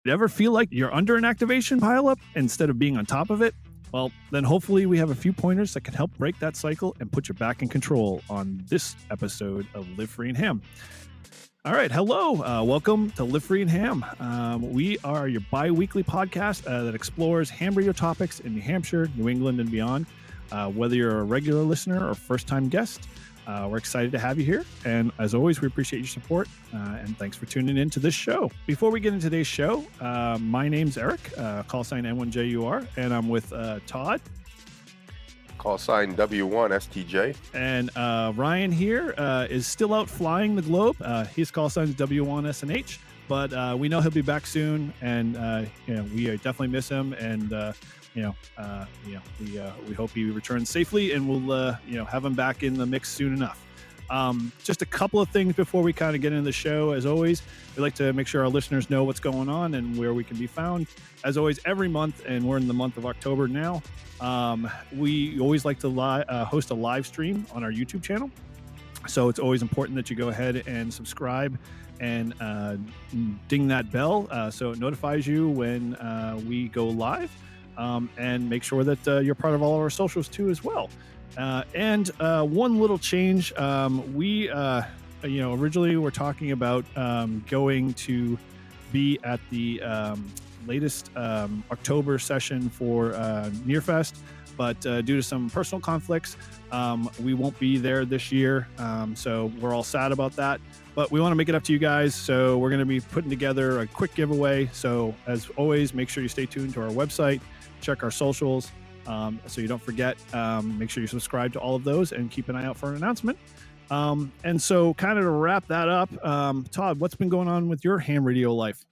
You ever feel like you're under an activation pileup instead of being on top of it? Well, then hopefully we have a few pointers that can help break that cycle and put you back in control on this episode of Live Free and Ham. All right, hello. Welcome to Live Free and Ham. We are your bi-weekly podcast that explores ham radio topics in New Hampshire, New England, and beyond. Whether you're a regular listener or first-time guest, we're excited to have you here. And as always, we appreciate your support. And thanks for tuning in to this show. Before we get into today's show, my name's Eric, call sign N1JUR, and I'm with Todd. Call sign W1STJ. And Ryan here is still out flying the globe. His call sign is W1SNH, but we know he'll be back soon, and we definitely miss him. And we hope he returns safely, and we'll have him back in the mix soon enough. Just a couple of things before we kind of get into the show. As always, we like to make sure our listeners know what's going on and where we can be found. As always, every month, and we're in the month of October now, we always like to host a live stream on our YouTube channel. So it's always important that you go ahead and subscribe and ding that bell so it notifies you when we go live. And make sure that you're part of all of our socials too as well. And one little change, we originally were talking about going to be at the latest October session for Nearfest, but due to some personal conflicts, we won't be there this year. So we're all sad about that, but we want to make it up to you guys. So we're going to be putting together a quick giveaway. So as always, make sure you stay tuned to our website, check our socials, so you don't forget. Make sure you subscribe to all of those and keep an eye out for an announcement. And so kind of to wrap that up, Todd, what's been going on with your ham radio life?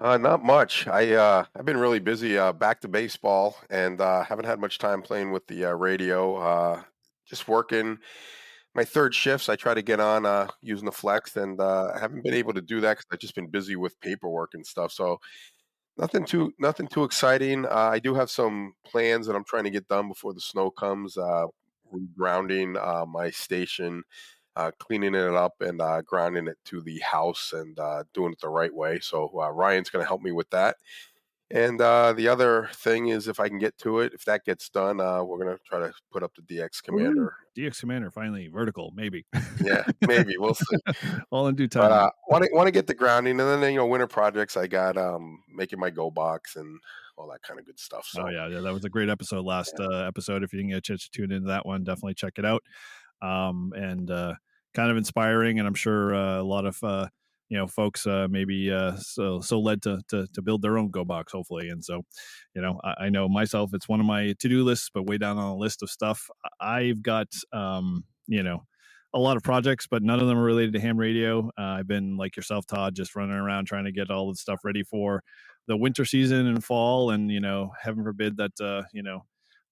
Not much. I've been really busy back to baseball, and haven't had much time playing with the radio. Just working my third shifts. I try to get on using the flex, and I haven't been able to do that because I've just been busy with paperwork and stuff. So nothing too exciting. I do have some plans that I'm trying to get done before the snow comes. Regrounding my station, cleaning it up, and grounding it to the house, and doing it the right way. So Ryan's going to help me with that. And the other thing is, if I can get to it, if that gets done, we're going to try to put up the DX Commander. DX Commander, finally, vertical, maybe. Yeah, maybe. We'll see. All in due time. But want to get the grounding, and then, winter projects, I got making my go box and all that kind of good stuff. So. Oh, yeah, that was a great episode last episode. If you didn't get a chance to tune into that one, definitely check it out. And kind of inspiring, and I'm sure a lot of folks maybe so led to build their own go box, hopefully. And so I know myself, it's one of my to-do lists, but way down on the list of stuff. I've got a lot of projects, but none of them are related to ham radio. I've been like yourself, Todd, just running around trying to get all the stuff ready for the winter season and fall, and heaven forbid that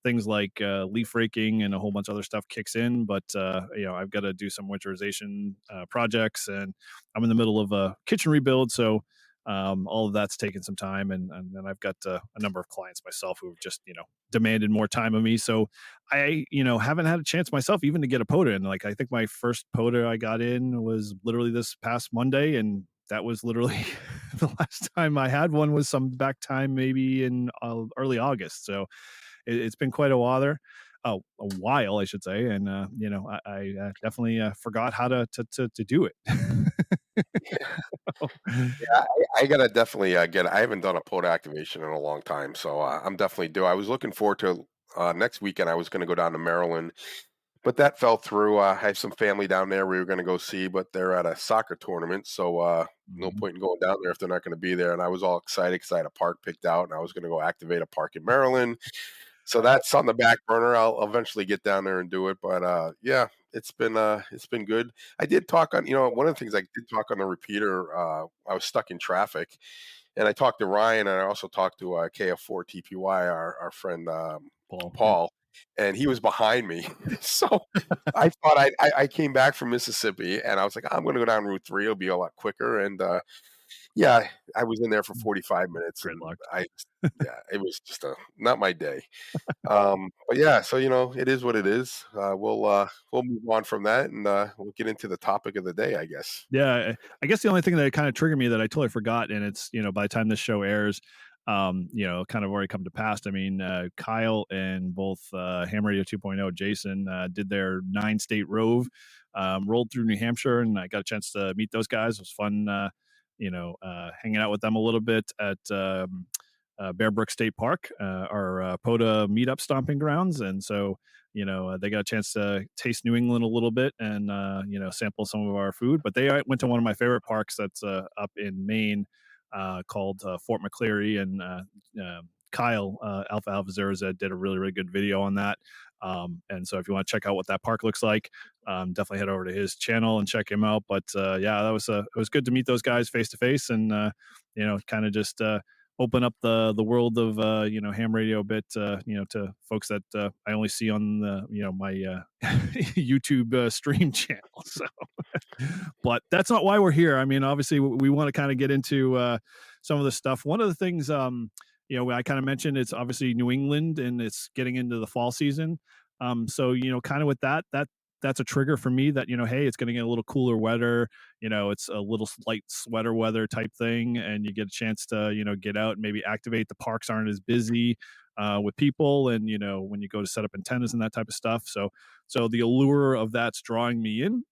things like leaf raking and a whole bunch of other stuff kicks in. But, I've got to do some winterization projects, and I'm in the middle of a kitchen rebuild. So all of that's taken some time. And then I've got a number of clients myself who have just, demanded more time of me. So I, haven't had a chance myself even to get a POTA in. Like, I think my first POTA I got in was literally this past Monday. And that was literally the last time I had one was some back time, maybe in early August. So it's been quite a while there. A while, I should say. And, I definitely forgot how to do it. Yeah, I gotta definitely get it. I haven't done a POTA activation in a long time, so I'm definitely due. I was looking forward to next weekend. I was going to go down to Maryland, but that fell through. I have some family down there we were going to go see, but they're at a soccer tournament, so no point in going down there if they're not going to be there. And I was all excited because I had a park picked out, and I was going to go activate a park in Maryland. So that's on the back burner. I'll eventually get down there and do it. But yeah, it's been good. I did talk on, one of the things I did talk on the repeater. I was stuck in traffic, and I talked to Ryan, and I also talked to KF4 TPY, our friend Paul, and he was behind me. So I thought I came back from Mississippi, and I was like, I'm going to go down Route 3. It'll be a lot quicker. And Yeah, I was in there for 45 minutes, Great and luck. yeah, it was just not my day. But yeah, so it is what it is. We'll move on from that, and we'll get into the topic of the day, I guess. Yeah, I guess the only thing that kind of triggered me that I totally forgot, and it's by the time this show airs, kind of already come to pass. I mean, Kyle and both Ham Radio 2.0, Jason did their 9-state Rove, rolled through New Hampshire, and I got a chance to meet those guys. It was fun, hanging out with them a little bit at Bear Brook State Park, our POTA meetup stomping grounds, and so they got a chance to taste New England a little bit and sample some of our food. But they went to one of my favorite parks that's up in Maine, called Fort McCleary, and Kyle Alpha Alpha Zero Z did a really, really good video on that. And so if you want to check out what that park looks like, definitely head over to his channel and check him out. But yeah, it was good to meet those guys face to face, and kind of just open up the world of ham radio a bit, to folks that I only see on my YouTube stream channel. So but that's not why we're here. I mean, obviously we want to kind of get into some of the stuff. One of the things I kind of mentioned, it's obviously New England and it's getting into the fall season. So kind of with that's a trigger for me that hey, it's going to get a little cooler weather. It's a little light sweater weather type thing, and you get a chance to get out and maybe activate. The parks aren't as busy with people, and when you go to set up antennas and that type of stuff. So the allure of that's drawing me in.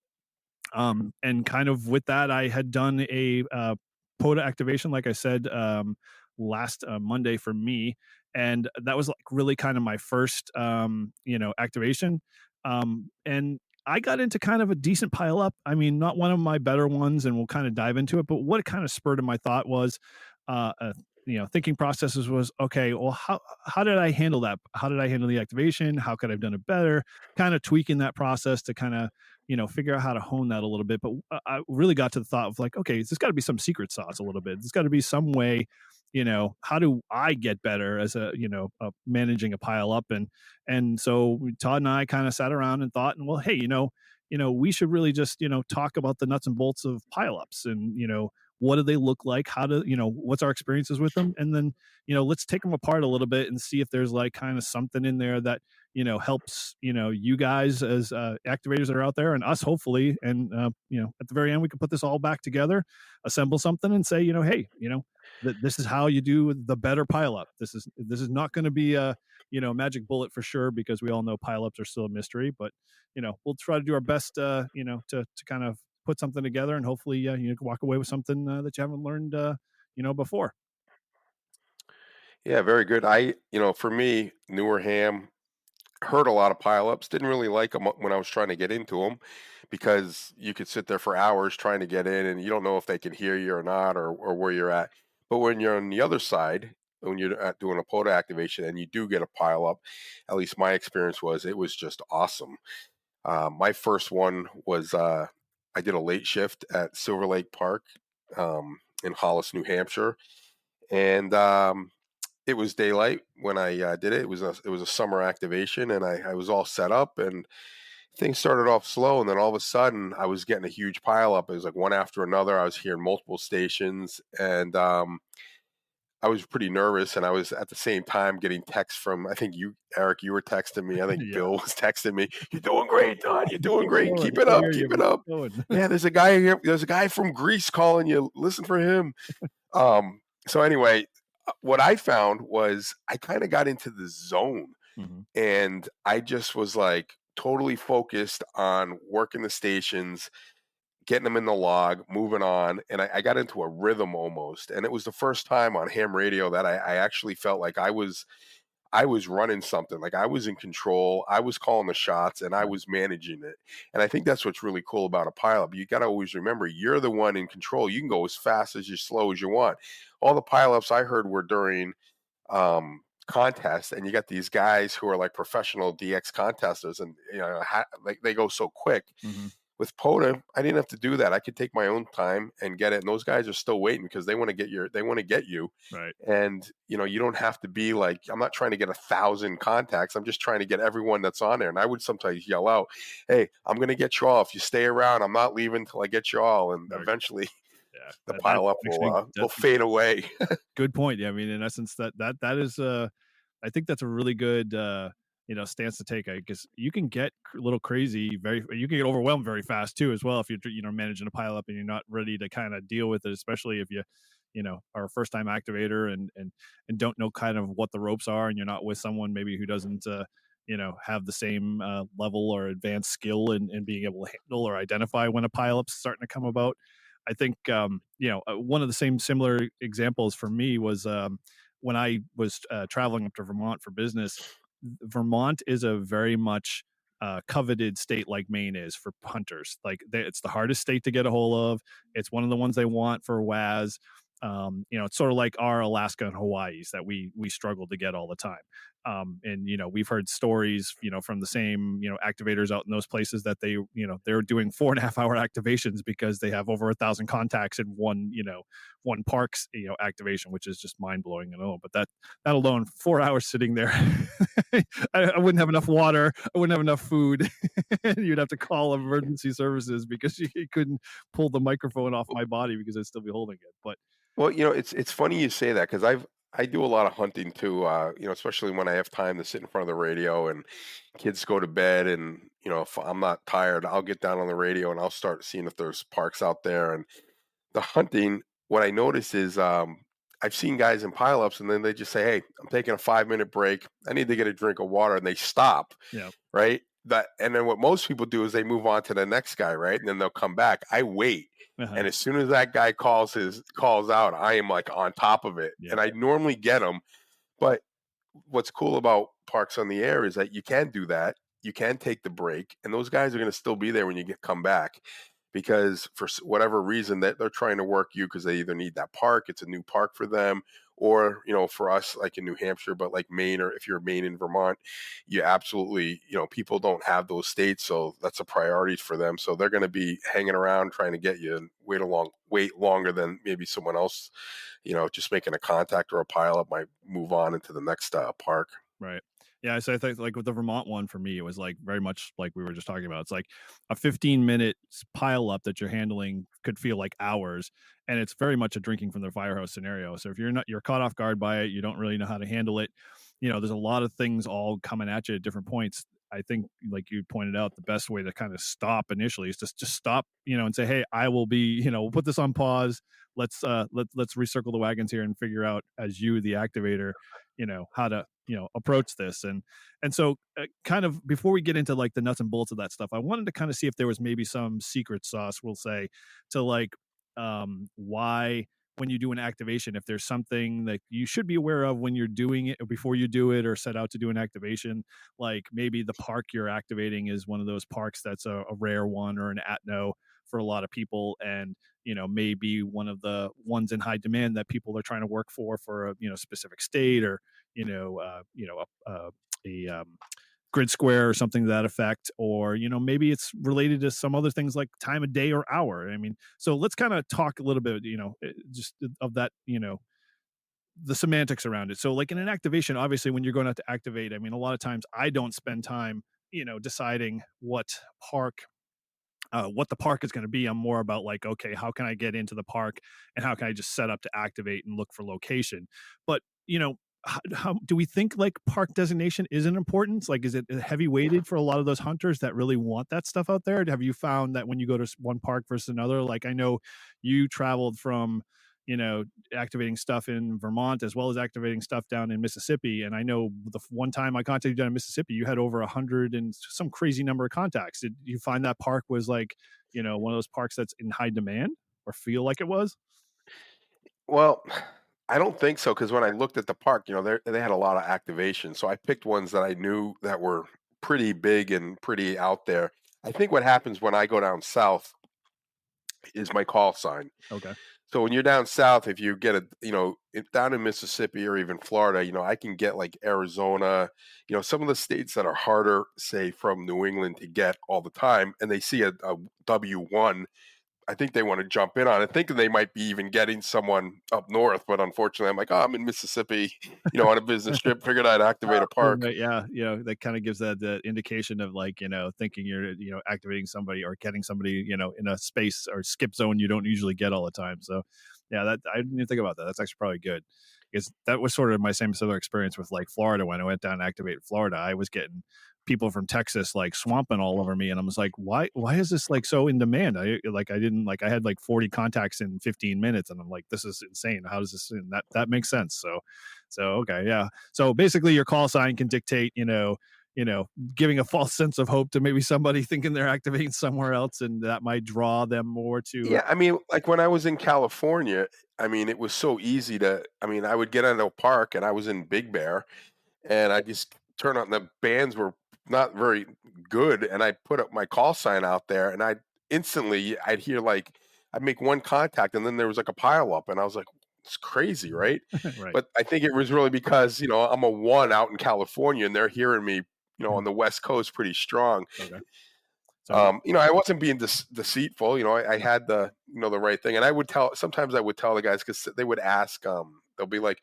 And kind of with that, I had done a POTA activation, like I said, last Monday for me, and that was like really kind of my first activation. And I got into kind of a decent pile up. I mean, not one of my better ones, and we'll kind of dive into it. But what it kind of spurred in my thought was, thinking processes was, okay, well, how did I handle that? How did I handle the activation? How could I have done it better? Kind of tweaking that process to kind of figure out how to hone that a little bit. But I really got to the thought of like, okay, there's got to be some secret sauce a little bit. There's got to be some way, how do I get better as managing a pile up? And so Todd and I kind of sat around and thought, and well, hey, we should really just, talk about the nuts and bolts of pileups and, what do they look like? How do, what's our experiences with them? And then, let's take them apart a little bit and see if there's like kind of something in there that, helps, you guys as activators that are out there and us, hopefully. And, at the very end, we can put this all back together, assemble something and say, hey, this is how you do the better pileup. This is not going to be a, magic bullet for sure, because we all know pileups are still a mystery, but, we'll try to do our best, to kind of put something together, and hopefully you can walk away with something that you haven't learned before. Yeah, very good. For me, newer ham, heard a lot of pileups. Didn't really like them when I was trying to get into them, because you could sit there for hours trying to get in, and you don't know if they can hear you or not, or where you're at. But when you're on the other side, when you're doing a POTA activation and you do get a pileup, at least my experience was it was just awesome. My first one was I did a late shift at Silver Lake Park, in Hollis, New Hampshire, and it was daylight when I did it. It was a summer activation, and I was all set up, and things started off slow, and then all of a sudden I was getting a huge pile up. It was like one after another. I was hearing multiple stations, and I was pretty nervous, and I was at the same time getting texts from, I think you, Eric, you were texting me. I think Yeah. Bill was texting me. You're doing great, Todd. You're doing great. Going. Keep it up. Here you Keep it up. Yeah, there's a guy here. There's a guy from Greece calling you. Listen for him. So anyway, what I found was I kind of got into the zone, Mm-hmm. and I just was like totally focused on working the stations, getting them in the log, moving on. And I got into a rhythm almost. And it was the first time on ham radio that I actually felt like I was running something, like I was in control. I was calling the shots, and I was managing it. And I think that's what's really cool about a pileup. You got to always remember you're the one in control. You can go as fast as slow as you want. All the pileups I heard were during contests, and you got these guys who are like professional DX contesters, and like they go so quick. Mm-hmm. With POTA, I didn't have to do that. I could take my own time and get it. And those guys are still waiting because they want to get you. Right. And you don't have to be like, I'm not trying to get 1,000 contacts. I'm just trying to get everyone that's on there. And I would sometimes yell out, hey, I'm going to get you all. If you stay around, I'm not leaving until I get you all. And Right. eventually Yeah, The that pileup actually will that's a fade away. good point. Yeah, I mean, in essence, that is I think that's a really good stance to take. I guess you can get a little crazy you can get overwhelmed very fast too as well if you're managing a pile up and you're not ready to kind of deal with it, especially if you are a first time activator and don't know kind of what the ropes are, and you're not with someone maybe who doesn't have the same level or advanced skill in being able to handle or identify when a pileup's starting to come about. I think one of the same similar examples for me was when I was traveling up to Vermont for business. Vermont is a very much coveted state like Maine is for hunters. Like it's the hardest state to get a hold of. It's one of the ones they want for WAS. It's sort of like our Alaska and Hawaii's that we struggle to get all the time. And we've heard stories from the same activators out in those places that they're doing 4.5 hour activations because they have over 1,000 contacts in one park's activation, which is just mind blowing and all. But that alone, 4 hours sitting there, I wouldn't have enough water, I wouldn't have enough food. You'd have to call emergency services because you couldn't pull the microphone off my body because I'd still be holding it. But Well, it's funny you say that because I do a lot of hunting too. Especially when I have time to sit in front of the radio and kids go to bed, and if I'm not tired, I'll get down on the radio and I'll start seeing if there's parks out there. And the hunting, what I notice is I've seen guys in pileups, and then they just say, "Hey, I'm taking a 5 minute break. I need to get a drink of water," and they stop. yeah, Right. And then what most people do is they move on to the next guy, right? And then they'll come back. I wait. uh-huh. And as soon as that guy calls out, I am like on top of it. Yeah, And I normally get them. But what's cool about parks on the air is that you can do that. You can take the break, and those guys are going to still be there when you come back, because for whatever reason that they're trying to work you because they either need that park, it's a new park for them, or for us like in New Hampshire, but like Maine, or if you're Maine and Vermont, you absolutely people don't have those states, so that's a priority for them. So they're going to be hanging around trying to get you and wait longer than maybe someone else just making a contact or a pileup might move on into the next park. right. Yeah, so I think like with the Vermont one for me, it was like very much like we were just talking about. It's like a 15-minute pile up that you're handling could feel like hours, and it's very much a drinking from the fire hose scenario. So if you're caught off guard by it, you don't really know how to handle it. There's a lot of things all coming at you at different points. I think, like you pointed out, the best way to kind of stop initially is just stop, and say, "Hey, I will be, we'll put this on pause. Let's recircle the wagons here and figure out as you, the activator, how to approach this." And so kind of before we get into like the nuts and bolts of that stuff, I wanted to kind of see if there was maybe some secret sauce, we'll say, to like why when you do an activation, if there's something that you should be aware of when you're doing it or before you do it or set out to do an activation. Like maybe the park you're activating is one of those parks that's a rare one or an atno for a lot of people, and maybe one of the ones in high demand that people are trying to work for a specific state, or a grid square or something to that effect, or maybe it's related to some other things like time of day or hour. I mean, so let's kind of talk a little bit just of that, the semantics around it. So like in an activation, obviously when you're going out to activate, I mean, a lot of times I don't spend time deciding what the park is going to be. I'm more about like, okay, how can I get into the park and how can I just set up to activate and look for location? But how do we think like park designation is an importance? Like, is it heavy weighted for a lot of those hunters that really want that stuff out there? Have you found that when you go to one park versus another, like I know you traveled from, activating stuff in Vermont as well as activating stuff down in Mississippi. And I know the one time I contacted you down in Mississippi, you had over 100 and some crazy number of contacts. Did you find that park was like, one of those parks that's in high demand or feel like it was? Well, I don't think so, because when I looked at the park, they had a lot of activation. So I picked ones that I knew that were pretty big and pretty out there. I think what happens when I go down south is my call sign. Okay. So when you're down south, if you get down in Mississippi or even Florida, I can get like Arizona, some of the states that are harder, say from New England to get all the time, and they see a W1. I think they want to jump in on it, thinking they might be even getting someone up north. But unfortunately, I'm like, oh, I'm in Mississippi, on a business trip. Figured I'd activate a park. Right, yeah, that kind of gives that the indication of like, thinking you're, activating somebody or getting somebody, in a space or skip zone you don't usually get all the time. So, yeah, that I didn't even think about that. That's actually probably good because that was sort of my same similar experience with like Florida when I went down and activated Florida. I was getting people from Texas like swamping all over me, and I was like, why is this like so in demand? I didn't like I had like 40 contacts in 15 minutes, and I'm like, this is insane. How does this? And that makes sense. So okay, yeah. So basically, your call sign can dictate, giving a false sense of hope to maybe somebody thinking they're activating somewhere else, and that might draw them more to. Yeah, I mean, like when I was in California, I mean, it was so easy to. I mean, I would get into a park, and I was in Big Bear, and I just turn on the bands were not very good, and I put up my call sign out there, and I'd hear like I'd make one contact, and then there was like a pile up, and I was like, it's crazy, right? Right. But I think it was really because I'm a one out in California, and they're hearing me, on the West Coast pretty strong. Okay. So I wasn't being deceitful. I had the right thing, and I would tell. Sometimes I would tell the guys because they would ask. They'll be like,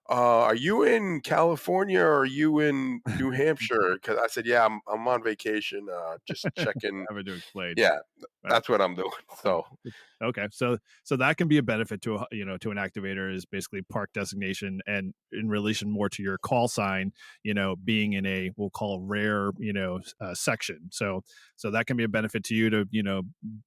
"Are you in California or are you in New Hampshire?" Because I said, "Yeah, I'm on vacation. Just checking." having to explain. Yeah, Right. that's what I'm doing. So Okay, so that can be a benefit to to an activator is basically park designation, and in relation more to your call sign, being in a we'll call rare section. So that can be a benefit to you to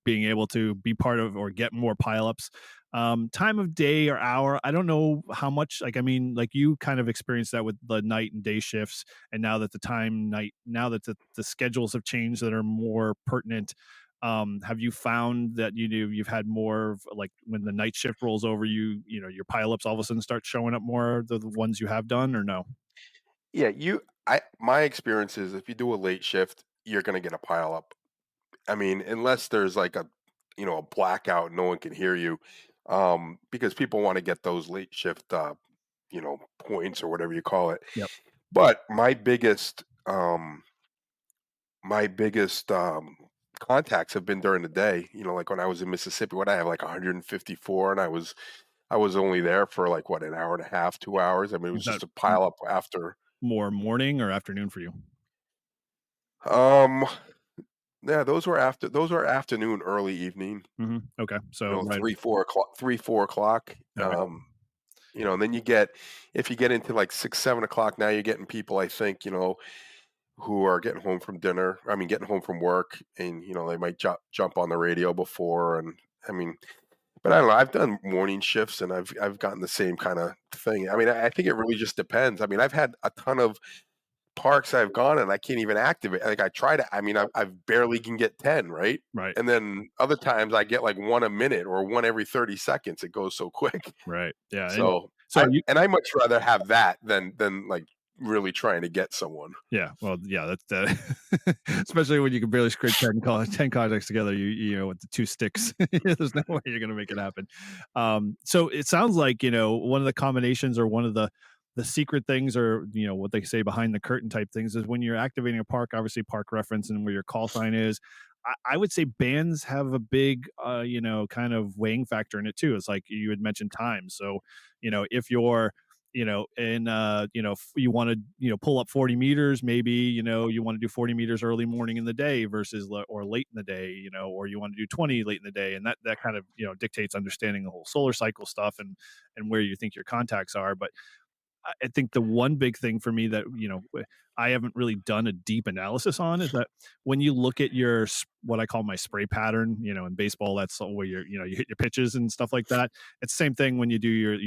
being able to be part of or get more pileups. Time of day or hour, I don't know how much. Like I mean, like you kind of experienced that with the night and day shifts, and now that the schedules have changed that are more pertinent. Have you found that you've had more of like when the night shift rolls over, your pileups all of a sudden start showing up more, the ones you have done, or no? yeah, my experience is if you do a late shift, you're gonna get a pile up. I mean, unless there's like a blackout, no one can hear you, because people want to get those late shift, points or whatever you call it. Yep. But my biggest contacts have been during the day. Like when I was in Mississippi, what I have like 154, and I was only there for like what, an hour and a half, 2 hours. I mean, it Is was that just a pile up after. more morning or afternoon for you? Um, yeah, those were afternoon, early evening. Okay. So right. 3, 4 o'clock, 3, 4 o'clock. Okay. And then if you get into like 6, 7 o'clock, now you're getting people, I think, who are getting home from dinner. I mean, getting home from work, and they might jump on the radio before, and I mean, but I don't know. I've done morning shifts, and I've gotten the same kind of thing. I mean, I think it really just depends. I mean, I've had a ton of parks I've gone and I can't even activate. Like I try to. I mean, I've barely can get 10, right? Right. And then other times I get like one a minute or one every 30 seconds. It goes so quick. Right. Yeah. And So so you I much rather have that than like really trying to get someone. Yeah, well, yeah, that's that. Especially when you can barely scrape 10 contacts together, with the two sticks, there's no way you're gonna make it happen. So it sounds like, one of the combinations or one of the secret things or, what they say behind the curtain type things is when you're activating a park, obviously park reference and where your call sign is. I would say bands have a big, kind of weighing factor in it too. It's like you had mentioned time. So, if you're and you want to pull up 40 meters, maybe you want to do 40 meters early morning in the day versus or late in the day, or you want to do 20 late in the day, and that kind of dictates understanding the whole solar cycle stuff and where you think your contacts are. But I think the one big thing for me that I haven't really done a deep analysis on is that when you look at what I call my spray pattern, in baseball, that's where you hit your pitches and stuff like that. It's the same thing when you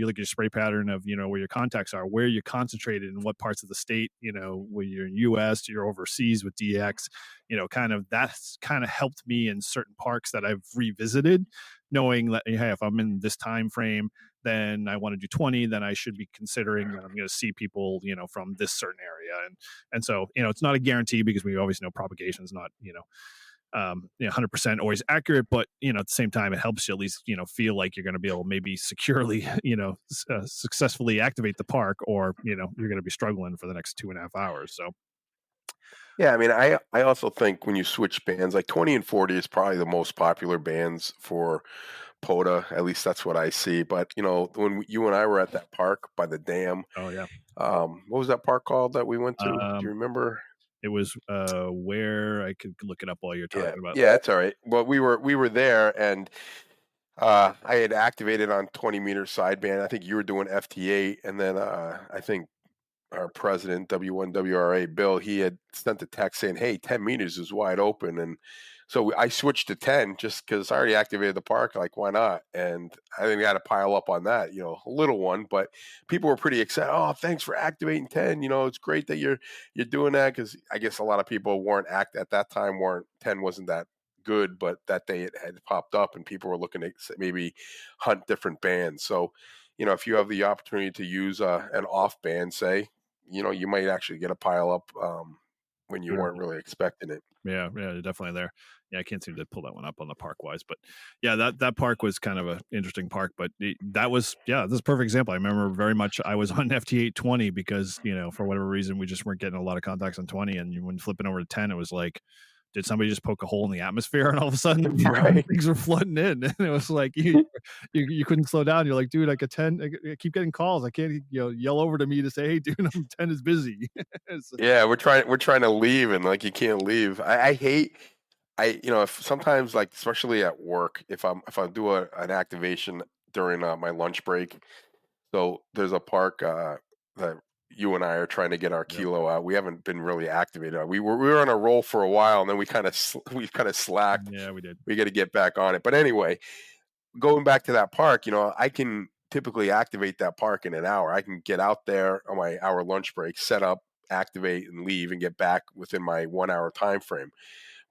look at your spray pattern of where your contacts are, where you're concentrated in what parts of the state, where you're in U.S., you're overseas with DX, that's kind of helped me in certain parks that I've revisited, knowing that hey, if I'm in this time frame then I want to do 20, then I should be considering that I'm going to see people, from this certain area. And so, it's not a guarantee because we always know propagation is not, 100% always accurate, but, at the same time, it helps you at least, feel like you're going to be able to maybe securely, successfully activate the park or, you're going to be struggling for the next 2.5 hours. So, Yeah, I mean, I also think when you switch bands, like 20 and 40 is probably the most popular bands for POTA. At least that's what I see. But when you and I were at that park by the dam, Oh yeah. what was that park called that we went to? Do you Um, remember? it was where I could look it up while you're Yeah, talking about. yeah, it's all right. Well, we were there, and I had activated on 20-meter sideband. I think you were doing FT8, and then I think our president, W1WRA Bill, he had sent a text saying, "Hey, 10 meters is wide open." And so I switched to 10 just because I already activated the park. Like, why not? And I think we had to pile up on that, a little one, but people were pretty excited. Oh, thanks for activating 10. It's great that you're doing that, because I guess a lot of people weren't at that time, weren't 10 wasn't that good, but that day it had popped up and people were looking to maybe hunt different bands. So, if you have the opportunity to use an off band, say, you might actually get a pile up when you weren't really expecting it. Yeah, yeah, definitely there. Yeah, I can't seem to pull that one up on the park wise, but yeah, that park was kind of an interesting park. But that was, yeah, this is a perfect example. I remember very much. I was on FT820 because for whatever reason we just weren't getting a lot of contacts on 20, and when flipping over to 10, it was like, did somebody just poke a hole in the atmosphere, and all of a sudden Right. things were flooding in, and it was like you couldn't slow down. You're like, dude, I get 10. I keep getting calls. I can't yell over to me to say, hey, dude, 10 is busy. It's- Yeah, we're trying to leave, and like you can't leave. I hate if sometimes, like, especially at work, if I do an activation during my lunch break. So there's a park that you and I are trying to get our yep. kilo out. We haven't been really activated. We were on a roll for a while, and then we kind of slacked. Yeah, we did. We got to get back on it. But anyway, going back to that park, I can typically activate that park in an hour. I can get out there on my hour lunch break, set up, activate, and leave, and get back within my 1 hour time frame.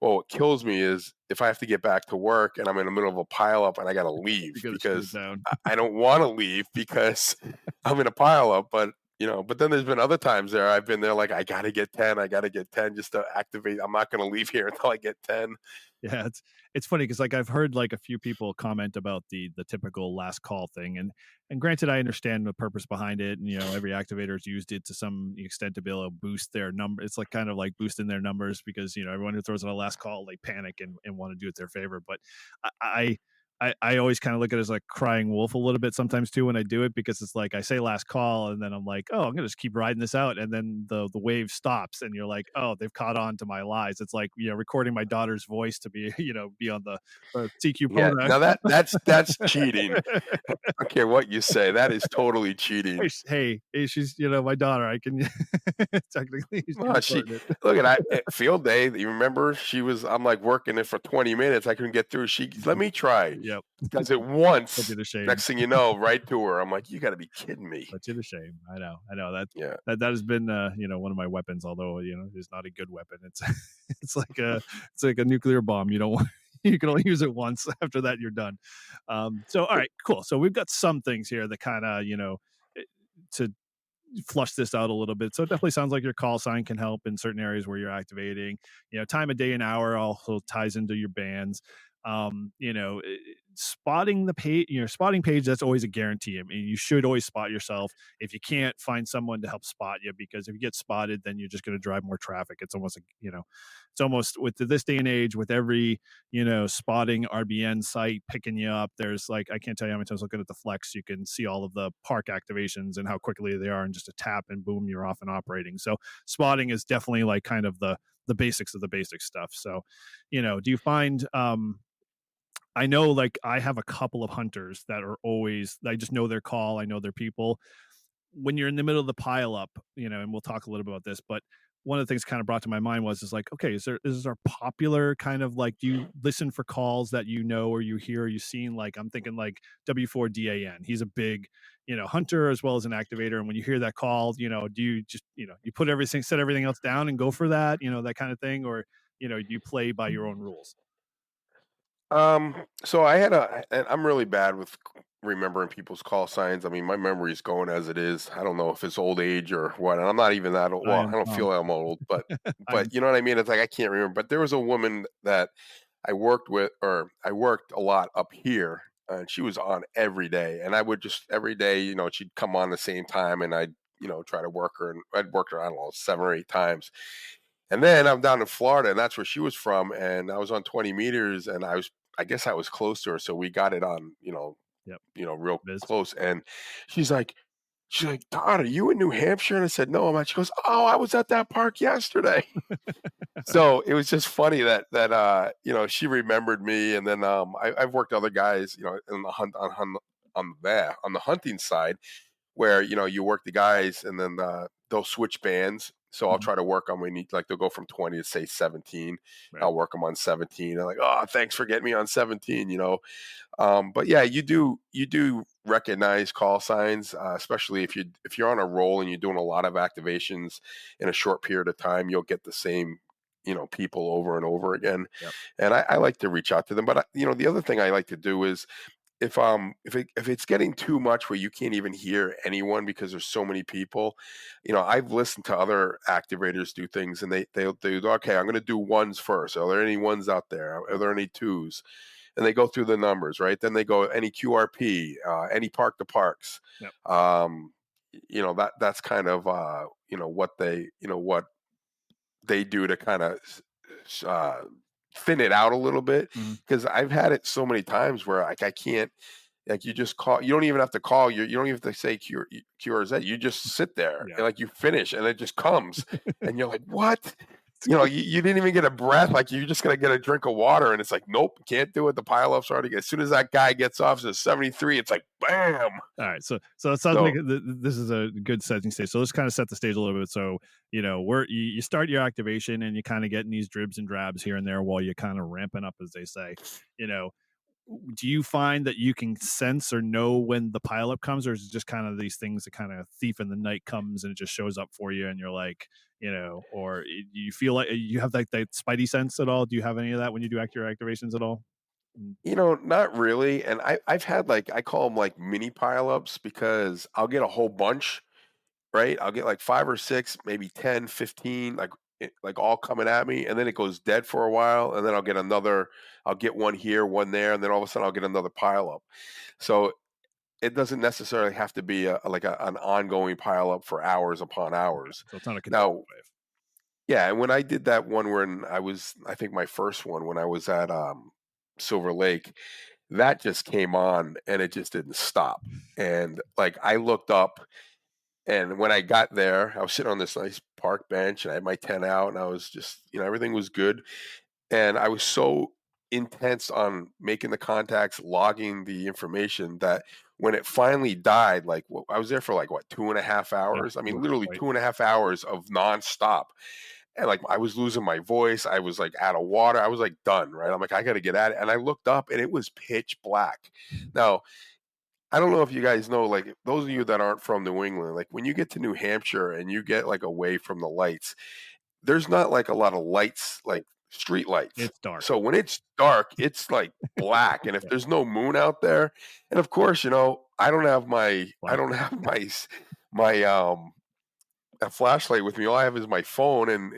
Well, what kills me is if I have to get back to work and I'm in the middle of a pileup and I got to You leave got to shut it because down. I don't want to leave because I'm in a pileup. But then there's been other times there I've been there like, I got to get 10, I got to get 10 just to activate. I'm not going to leave here until I get 10. Yeah, it's funny because like I've heard like a few people comment about the typical last call thing, and granted I understand the purpose behind it, and every activator's used it to some extent to be able to boost their number. It's like kind of like boosting their numbers because everyone who throws out a last call, they panic and want to do it their favor. But I I always kind of look at it as like crying wolf a little bit sometimes too when I do it, because it's like I say last call and then I'm like, oh, I'm gonna just keep riding this out, and then the wave stops and you're like, oh, they've caught on to my lies. It's like recording my daughter's voice to be be on the TQ Yeah. POTA. Now that's cheating. I don't care what you say. That is totally cheating. Hey, she's my daughter. I can technically she's Well, she recording look at field day. You remember I'm like working it for 20 minutes. I couldn't get through. She let it. me try. Yep. Does it Put you once. to shame. Next thing you know, right to her. I'm like, you got to be kidding me. Put you to shame. I know that Yeah. that has been one of my weapons, although it's not a good weapon. It's it's like a nuclear bomb. You don't want you can only use it once. After that, you're done. So all right, cool. So we've got some things here that kind of to flush this out a little bit. So it definitely sounds like your call sign can help in certain areas where you're activating. Time of day and hour also ties into your bands. Spotting the page, spotting page, that's always a guarantee. I mean, you should always spot yourself. If you can't, find someone to help spot you, because if you get spotted, then you're just going to drive more traffic. It's almost it's almost with this day and age, with every spotting RBN site picking you up. There's like, I can't tell you how many times looking at the flex, you can see all of the park activations and how quickly they are, and just a tap and boom, you're off and operating. So spotting is definitely like kind of the basics of the basic stuff. So, do you find I know, like, I have a couple of hunters that are always, I just know their call, I know their people. When you're in the middle of the pile up, and we'll talk a little bit about this, but one of the things kind of brought to my mind was, is like, okay, is there popular kind of like, do you listen for calls that or you hear, or you seen? Like, I'm thinking like W4DAN. He's a big, hunter as well as an activator. And when you hear that call, do you just, you put everything, set everything else down and go for that, that kind of thing? Or, you play by your own rules? So and I'm really bad with remembering people's call signs. I mean, my memory's going as it is. I don't know if it's old age or what. And I'm not even that old. I Well, I am don't Tom. feel I'm old, but I am. you know what I mean? It's like I can't remember. But there was a woman that I worked with, or I worked a lot up here, and she was on every day. And I would just every day, she'd come on the same time, and I'd try to work her, and I'd work her, I don't know, 7 or 8 times. And then I'm down in Florida, and that's where she was from, and I was on 20 meters, and I guess I was close to her, so we got it on, Yep. real It is. close. And she's like, Todd, are you in New Hampshire? And I said, no, I'm not. She goes, oh, I was at that park yesterday. So it was just funny that she remembered me. And then I've worked other guys, in the hunt on the hunting side, where you work the guys, and then they'll switch bands. So I'll Mhm. try to work on, like they'll go from 20 to say 17. Right. I'll work them on 17. They're like, oh, thanks for getting me on 17. But yeah, you do recognize call signs, especially if you're on a roll and you're doing a lot of activations in a short period of time. You'll get the same people over and over again, Yep. and I like to reach out to them. But the other thing I like to do is, if it's getting too much where you can't even hear anyone because there's so many people, I've listened to other activators do things, and they'll do, okay, I'm going to do ones first. Are there any ones out there? Are there any twos? And they go through the numbers, right? Then they go any QRP, any park to parks. Yep. That's kind of what they do to kind of uh, thin it out a little bit, Mhm. because I've had it so many times where, like, I can't, like, you just call, you don't even have to call, you don't even have to say QRZ, you just sit there Yeah. and, like, you finish and it just comes, and you're like, what? You didn't even get a breath. Like, you're just gonna get a drink of water, and it's like, nope, can't do it. The pileups already. As soon as that guy gets off to 73, it's like, bam. All right, so it sounds like So this is a good setting stage. So let's kind of set the stage a little bit. So you start your activation and you kind of getting these dribs and drabs here and there while you're kind of ramping up, as they say. You know, do you find that you can sense or know when the pileup comes, or is it just kind of these things that kind of thief in the night comes and it just shows up for you, and you're like, or do you feel like you have like that spidey sense at all? Do you have any of that when you do your activations at all? Mm. not really. And I've had, like, I call them like mini pileups, because I'll get a whole bunch, right? I'll get like 5 or 6, maybe 10, 15, like all coming at me, and then it goes dead for a while, and then I'll get one here, one there, and then all of a sudden I'll get another pileup. So it doesn't necessarily have to be an ongoing pileup for hours upon Okay, hours. so it's not a continuous Now, wave. yeah, and when I did that one, when I think my first one, when I was at Silver Lake, that just came on and it just didn't stop. And, like, I looked up, and when I got there, I was sitting on this nice park bench, and I had my tent out, and I was just, everything was good. And I was so intense on making the contacts, logging the information, that when it finally died, like, I was there for, like, what, 2.5 hours? I You mean, were literally right. 2.5 hours of nonstop. And, like, I was losing my voice. I was, like, out of water. I was, like, done, right? I'm like, I got to get at it. And I looked up, and it was pitch black. Now, I don't know if you guys know, like, those of you that aren't from New England, like, when you get to New Hampshire and you get, like, away from the lights, there's not, like, a lot of lights, like street lights. It's dark. So when it's dark, it's like black. And if Yeah, there's no moon out there, and of course, I black. don't have my a flashlight with me. All I have is my phone, and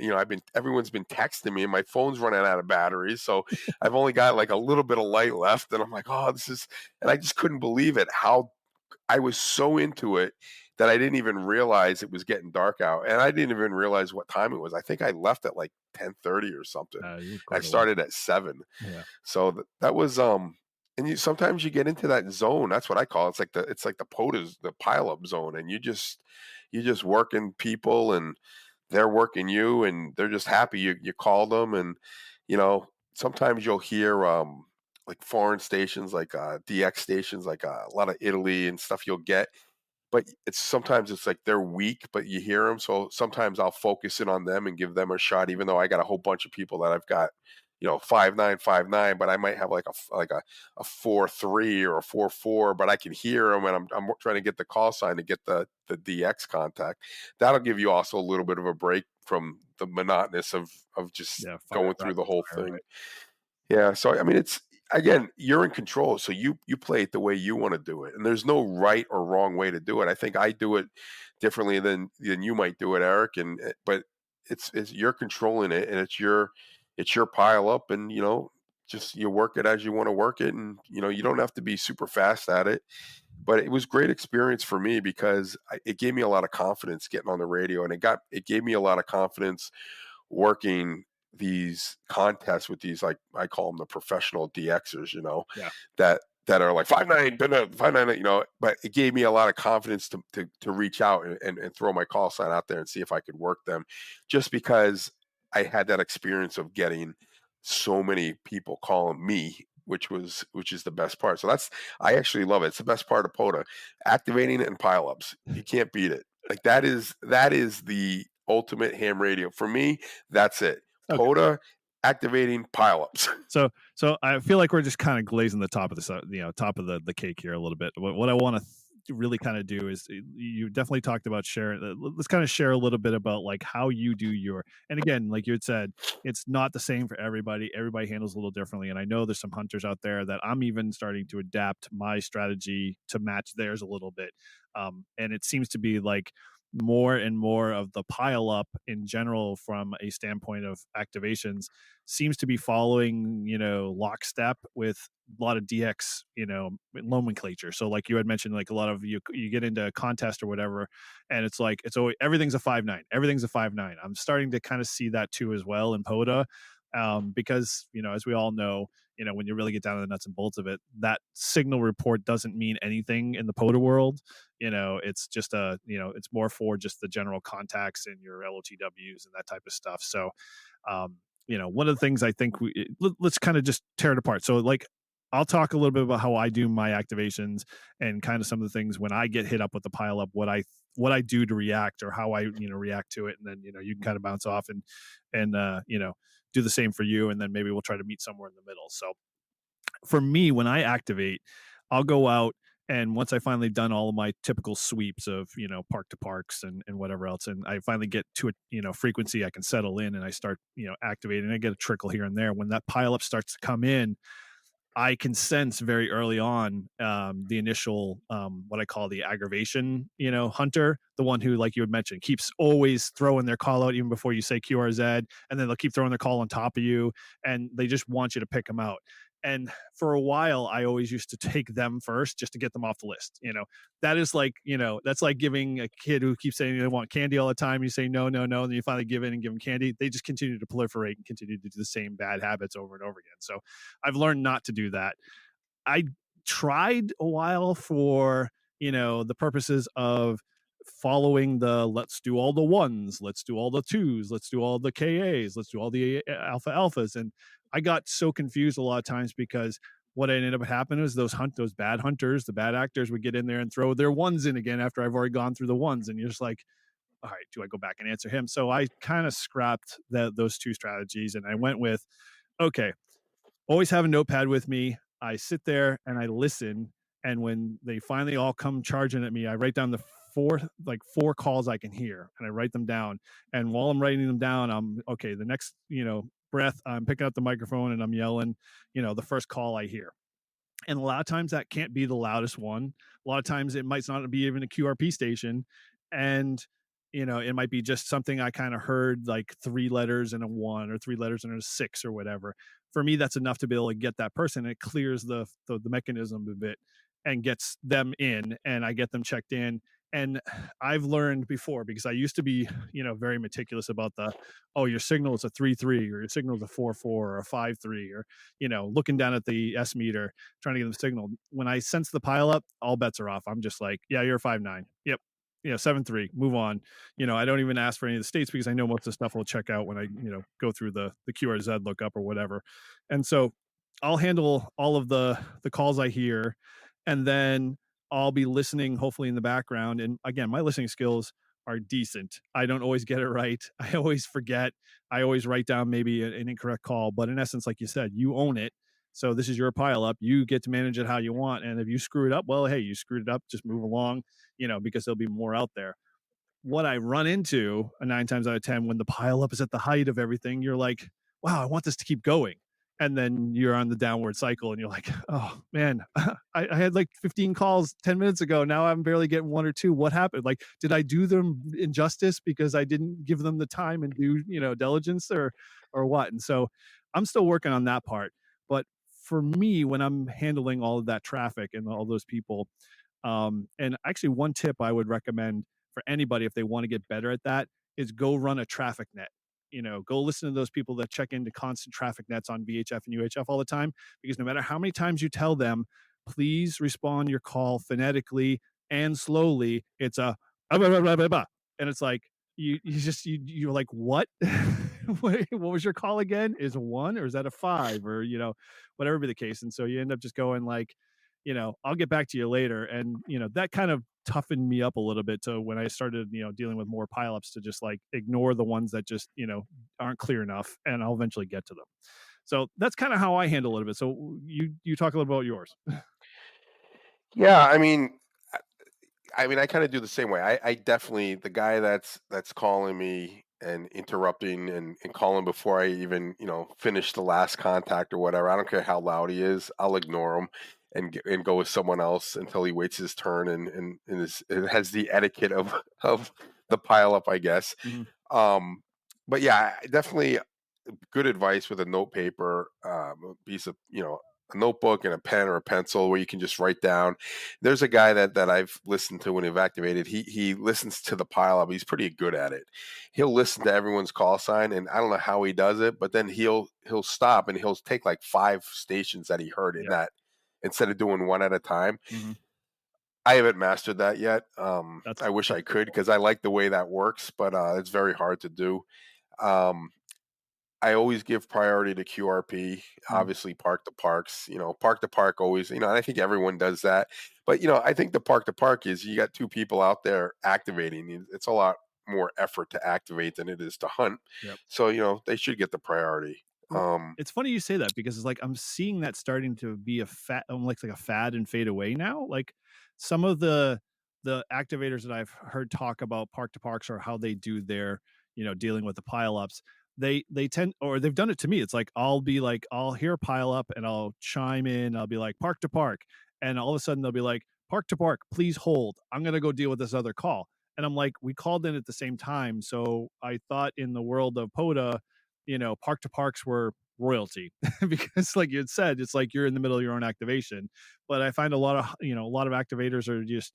everyone's been texting me, and my phone's running out of batteries, so I've only got, like, a little bit of light left, and I'm like, oh, and I just couldn't believe it, how I was so into it that I didn't even realize it was getting dark out, and I didn't even realize what time it was. I think I left at like 10:30 or something. You was I quite a while. started at 7. Yeah. So that was and sometimes you get into that zone. That's what I call it. It's like the POTAs, the pileup zone, and you just working people, and they're working you, and they're just happy you called them. And sometimes you'll hear like foreign stations, like DX stations, like a lot of Italy and stuff you'll get, but sometimes it's like they're weak, but you hear them. So sometimes I'll focus in on them and give them a shot, even though I got a whole bunch of people that I've got, 5.9, 5.9, but I might have like a 4.3 or a 4.4, but I can hear them, and I'm trying to get the call sign to get the DX contact. That'll give you also a little bit of a break from the monotonous of just Yeah, fire going through rapid the whole fire, thing. right? Yeah, so I mean, it's, again, you're in control, so you play it the way you want to do it, and there's no right or wrong way to do it. I think I do it differently than you might do it, Eric, but it's you're controlling it, and it's your pile up, and just you work it as you want to work it, and you don't have to be super fast at it. But it was great experience for me, because it gave me a lot of confidence getting on the radio, and it gave me a lot of confidence working these contests with these, like I call them the professional DXers, Yeah. that are like 5'9", been a 5'9", but it gave me a lot of confidence to reach out and throw my call sign out there and see if I could work them, just because I had that experience of getting so many people calling me, which is the best part. So I actually love it. It's the best part of POTA, activating and pileups. You can't beat it. Like that is the ultimate ham radio for me. That's it. Okay. POTA, activating pileups. So I feel like we're just kind of glazing the top of top of the cake here a little bit. What I want to really kind of do is you definitely talked about sharing. Let's kind of share a little bit about like how you do your. And again, like you had said, it's not the same for everybody. Everybody handles a little differently. And I know there's some hunters out there that I'm even starting to adapt my strategy to match theirs a little bit. And it seems to be like more and more of the pile up in general from a standpoint of activations seems to be following lockstep with a lot of DX nomenclature. So like you had mentioned, like a lot of you get into a contest or whatever, and it's like it's always everything's a 5'9", everything's a 5'9". I'm starting to kind of see that too as well in POTA, because as we all know, when you really get down to the nuts and bolts of it, that signal report doesn't mean anything in the POTA world. It's just it's more for just the general contacts and your LOTWs and that type of stuff. So one of the things I think let's kind of just tear it apart. So like I'll talk a little bit about how I do my activations and kind of some of the things when I get hit up with the pile up, what I do to react or how I react to it, and then you can kind of bounce off and do the same for you, and then maybe we'll try to meet somewhere in the middle. So for me, when I activate, I'll go out, and once I finally done all of my typical sweeps of park to parks and whatever else, and I finally get to a frequency I can settle in, and I start activating, I get a trickle here and there. When that pile up starts to come in, I can sense very early on the initial what I call the aggravation, hunter, the one who, like you had mentioned, keeps always throwing their call out even before you say QRZ, and then they'll keep throwing their call on top of you, and they just want you to pick them out. And for a while, I always used to take them first just to get them off the list. That is like, that's like giving a kid who keeps saying they want candy all the time. You say, no, no, no. And then you finally give in and give them candy. They just continue to proliferate and continue to do the same bad habits over and over again. So I've learned not to do that. I tried a while for, the purposes of following the let's do all the ones, let's do all the twos, let's do all the KAs, let's do all the alphas. And I got so confused a lot of times because what ended up happening is those bad hunters, the bad actors would get in there and throw their ones in again after I've already gone through the ones. And you're just like, all right, do I go back and answer him? So I kind of scrapped those two strategies, and I went with, okay, always have a notepad with me. I sit there and I listen. And when they finally all come charging at me, I write down the four calls I can hear, and I write them down. And while I'm writing them down, I'm okay. The next, breath, I'm picking up the microphone and I'm yelling, the first call I hear. And a lot of times that can't be the loudest one. A lot of times it might not be even a QRP station. And, it might be just something I kind of heard, like 3 letters and a 1 or 3 letters and a 6 or whatever. For me, that's enough to be able to get that person. It clears the mechanism a bit and gets them in, and I get them checked in. And I've learned before, because I used to be, very meticulous about your signal is a 3-3 or your signal is a 4-4 or a 5-3, or, looking down at the S meter, trying to get them signal. When I sense the pile up, all bets are off. I'm just like, yeah, you're a 5-9. Yep. 7-3, move on. I don't even ask for any of the states because I know most of the stuff will check out when I, go through the QRZ lookup or whatever. And so I'll handle all of the calls I hear, and then I'll be listening, hopefully in the background. And again, my listening skills are decent. I don't always get it right. I always forget. I always write down maybe an incorrect call, but in essence, like you said, you own it. So this is your pile up. You get to manage it how you want. And if you screw it up, well, hey, you screwed it up. Just move along, because there'll be more out there. What I run into 9 times out of 10 when the pile up is at the height of everything, you're like, wow, I want this to keep going. And then you're on the downward cycle and you're like, oh man, I had like 15 calls 10 minutes ago. Now I'm barely getting 1 or 2. What happened? Like, did I do them injustice because I didn't give them the time and do, diligence or what? And so I'm still working on that part. But for me, when I'm handling all of that traffic and all those people, and actually one tip I would recommend for anybody if they want to get better at that is go run a traffic net. go listen to those people that check into constant traffic nets on VHF and UHF all the time, because no matter how many times you tell them, please respond your call phonetically and slowly, it's a blah, blah, blah, blah. And it's like you're like, what? What was your call again? Is a one or is that a five, or whatever be the case? And so you end up just going like, I'll get back to you later. And that kind of toughened me up a little bit to when I started, dealing with more pileups, to just like ignore the ones that just, aren't clear enough, and I'll eventually get to them. So that's kind of how I handle it a little bit. So you talk a little about yours. Yeah, I kind of do the same way. I definitely, the guy that's calling me and interrupting and calling before I even finish the last contact or whatever. I don't care how loud he is. I'll ignore him and go with someone else until he waits his turn and has the etiquette of the pile up, I guess. Mhm. But yeah, definitely good advice with a note paper, a piece of a notebook and a pen or a pencil where you can just write down. There's a guy that I've listened to when he's activated. He listens to the pile up. He's pretty good at it. He'll listen to everyone's call sign, and I don't know how he does it, but then he'll stop and he'll take like 5 stations that he heard in Yeah. that instead of doing one at a time. Mhm. I haven't mastered that yet. That's I wish I pretty could cool. because I like the way that works, but it's very hard to do. Um, I always give priority to QRP. Mhm. Obviously, park to parks. Park to park always. And I think everyone does that. But I think the park to park is you got 2 people out there activating. It's a lot more effort to activate than it is to hunt. Yep. So they should get the priority. Well, it's funny you say that, because it's like I'm seeing that starting to be like a fad and fade away now. Like some of the activators that I've heard talk about park to parks, or how they do their, dealing with the pileups, they tend, or they've done it to me. It's like I'll hear a pile up and I'll chime in. I'll be like park to park, and all of a sudden they'll be like park to park, please hold. I'm gonna go deal with this other call. And I'm like, we called in at the same time. So I thought in the world of POTA, park to parks were royalty, because like you had said, it's like you're in the middle of your own activation. But I find a lot of activators are just,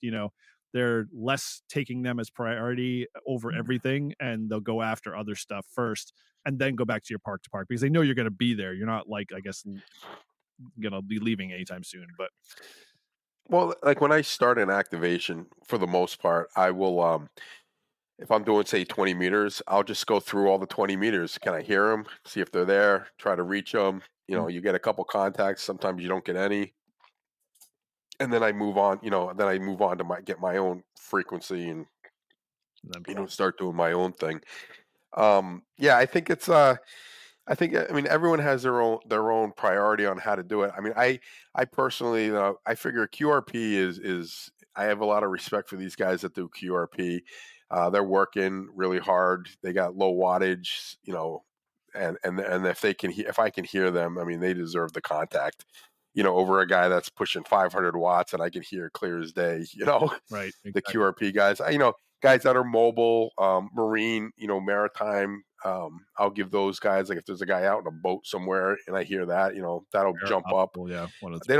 they're less taking them as priority over everything, and they'll go after other stuff first and then go back to your park to park, because they know you're going to be there. You're not like, I guess, going to be leaving anytime soon. But Well, like when I start an activation, for the most part, I will. If I'm doing say 20 meters, I'll just go through all the 20 meters. Can I hear them? See if they're there. Try to reach them. You get a couple contacts. Sometimes you don't get any, and then I move on. Then I move on to get my own frequency and then start doing my own thing. Yeah, I think it's I mean everyone has their own priority on how to do it. I mean, I personally I figure QRP is I have a lot of respect for these guys that do QRP. They're working really hard. They got low wattage, and if I can hear them, I mean they deserve the contact. Over a guy that's pushing 500 watts and I can hear clear as day. right, The exactly. QRP guys. Guys that are mobile, marine, maritime. I'll give those guys, like if there's a guy out in a boat somewhere and I hear that, that'll Air jump up. optical, yeah, one of the They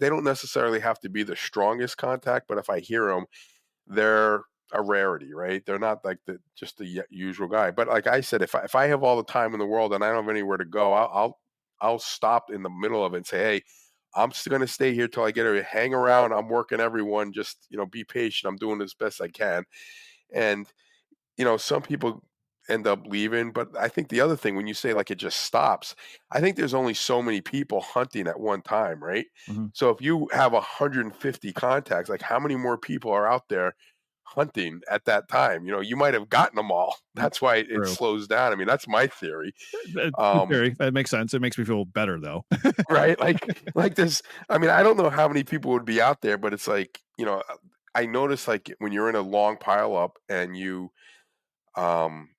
don't necessarily have to be the strongest contact, but if I hear them, they're a rarity, right? They're not like just the usual guy. But like I said, if I have all the time in the world and I don't have anywhere to go, I'll stop in the middle of it and say, hey, I'm still going to stay here till I get here. Hang around. I'm working everyone. Just be patient. I'm doing as best I can. And some people end up leaving, but I think the other thing, when you say like it just stops, I think there's only so many people hunting at one time, right? Mhm. So if you have 150 contacts, like how many more people are out there hunting at that time? You might have gotten them all. That's why it True. slows down. I mean, that's my theory. Good Um, theory. That makes sense. It makes me feel better though. right? Like this. I mean, I don't know how many people would be out there, but it's like I notice like when you're in a long pile up um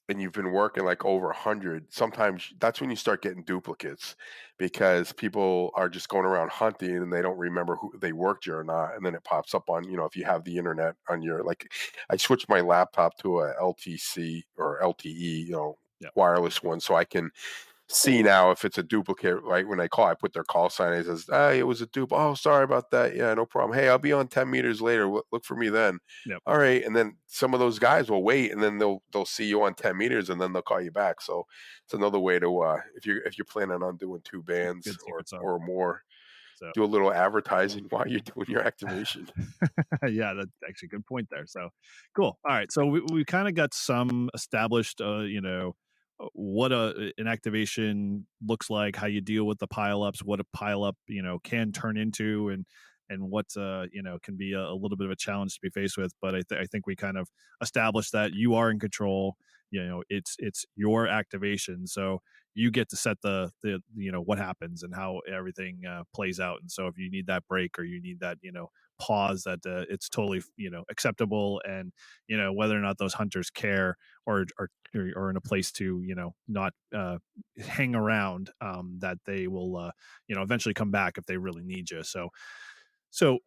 and you've been working like over 100, sometimes that's when you start getting duplicates because people are just going around hunting and they don't remember who they worked you or not. And then it pops up on, if you have the internet on your, like, I switched my laptop to a LTC or LTE, Yeah. wireless one so I can see now if it's a duplicate, right? When they call, I put their call sign. It says, "Hey, it was a dupe. Oh, sorry about that. Yeah, no problem. Hey, I'll be on 10 meters later. Look for me then." Yep. All right, and then some of those guys will wait, and then they'll see you on 10 meters, and then they'll call you back. So it's another way to if you're planning on doing two bands Good secret sauce. or more, So do a little advertising while you're doing your activation. yeah, that's actually a good point there. So cool. All right. So we kind of got some established, what an activation looks like, how you deal with the pileups, what a pileup, can turn into, and what, can be a little bit of a challenge to be faced with. But I think we kind of established that you are in control. It's your activation. So you get to set the what happens and how everything plays out. And so if you need that break or you need that, pause, that it's totally acceptable. And whether or not those hunters care or in a place to not hang around, that they will eventually come back if they really need you. So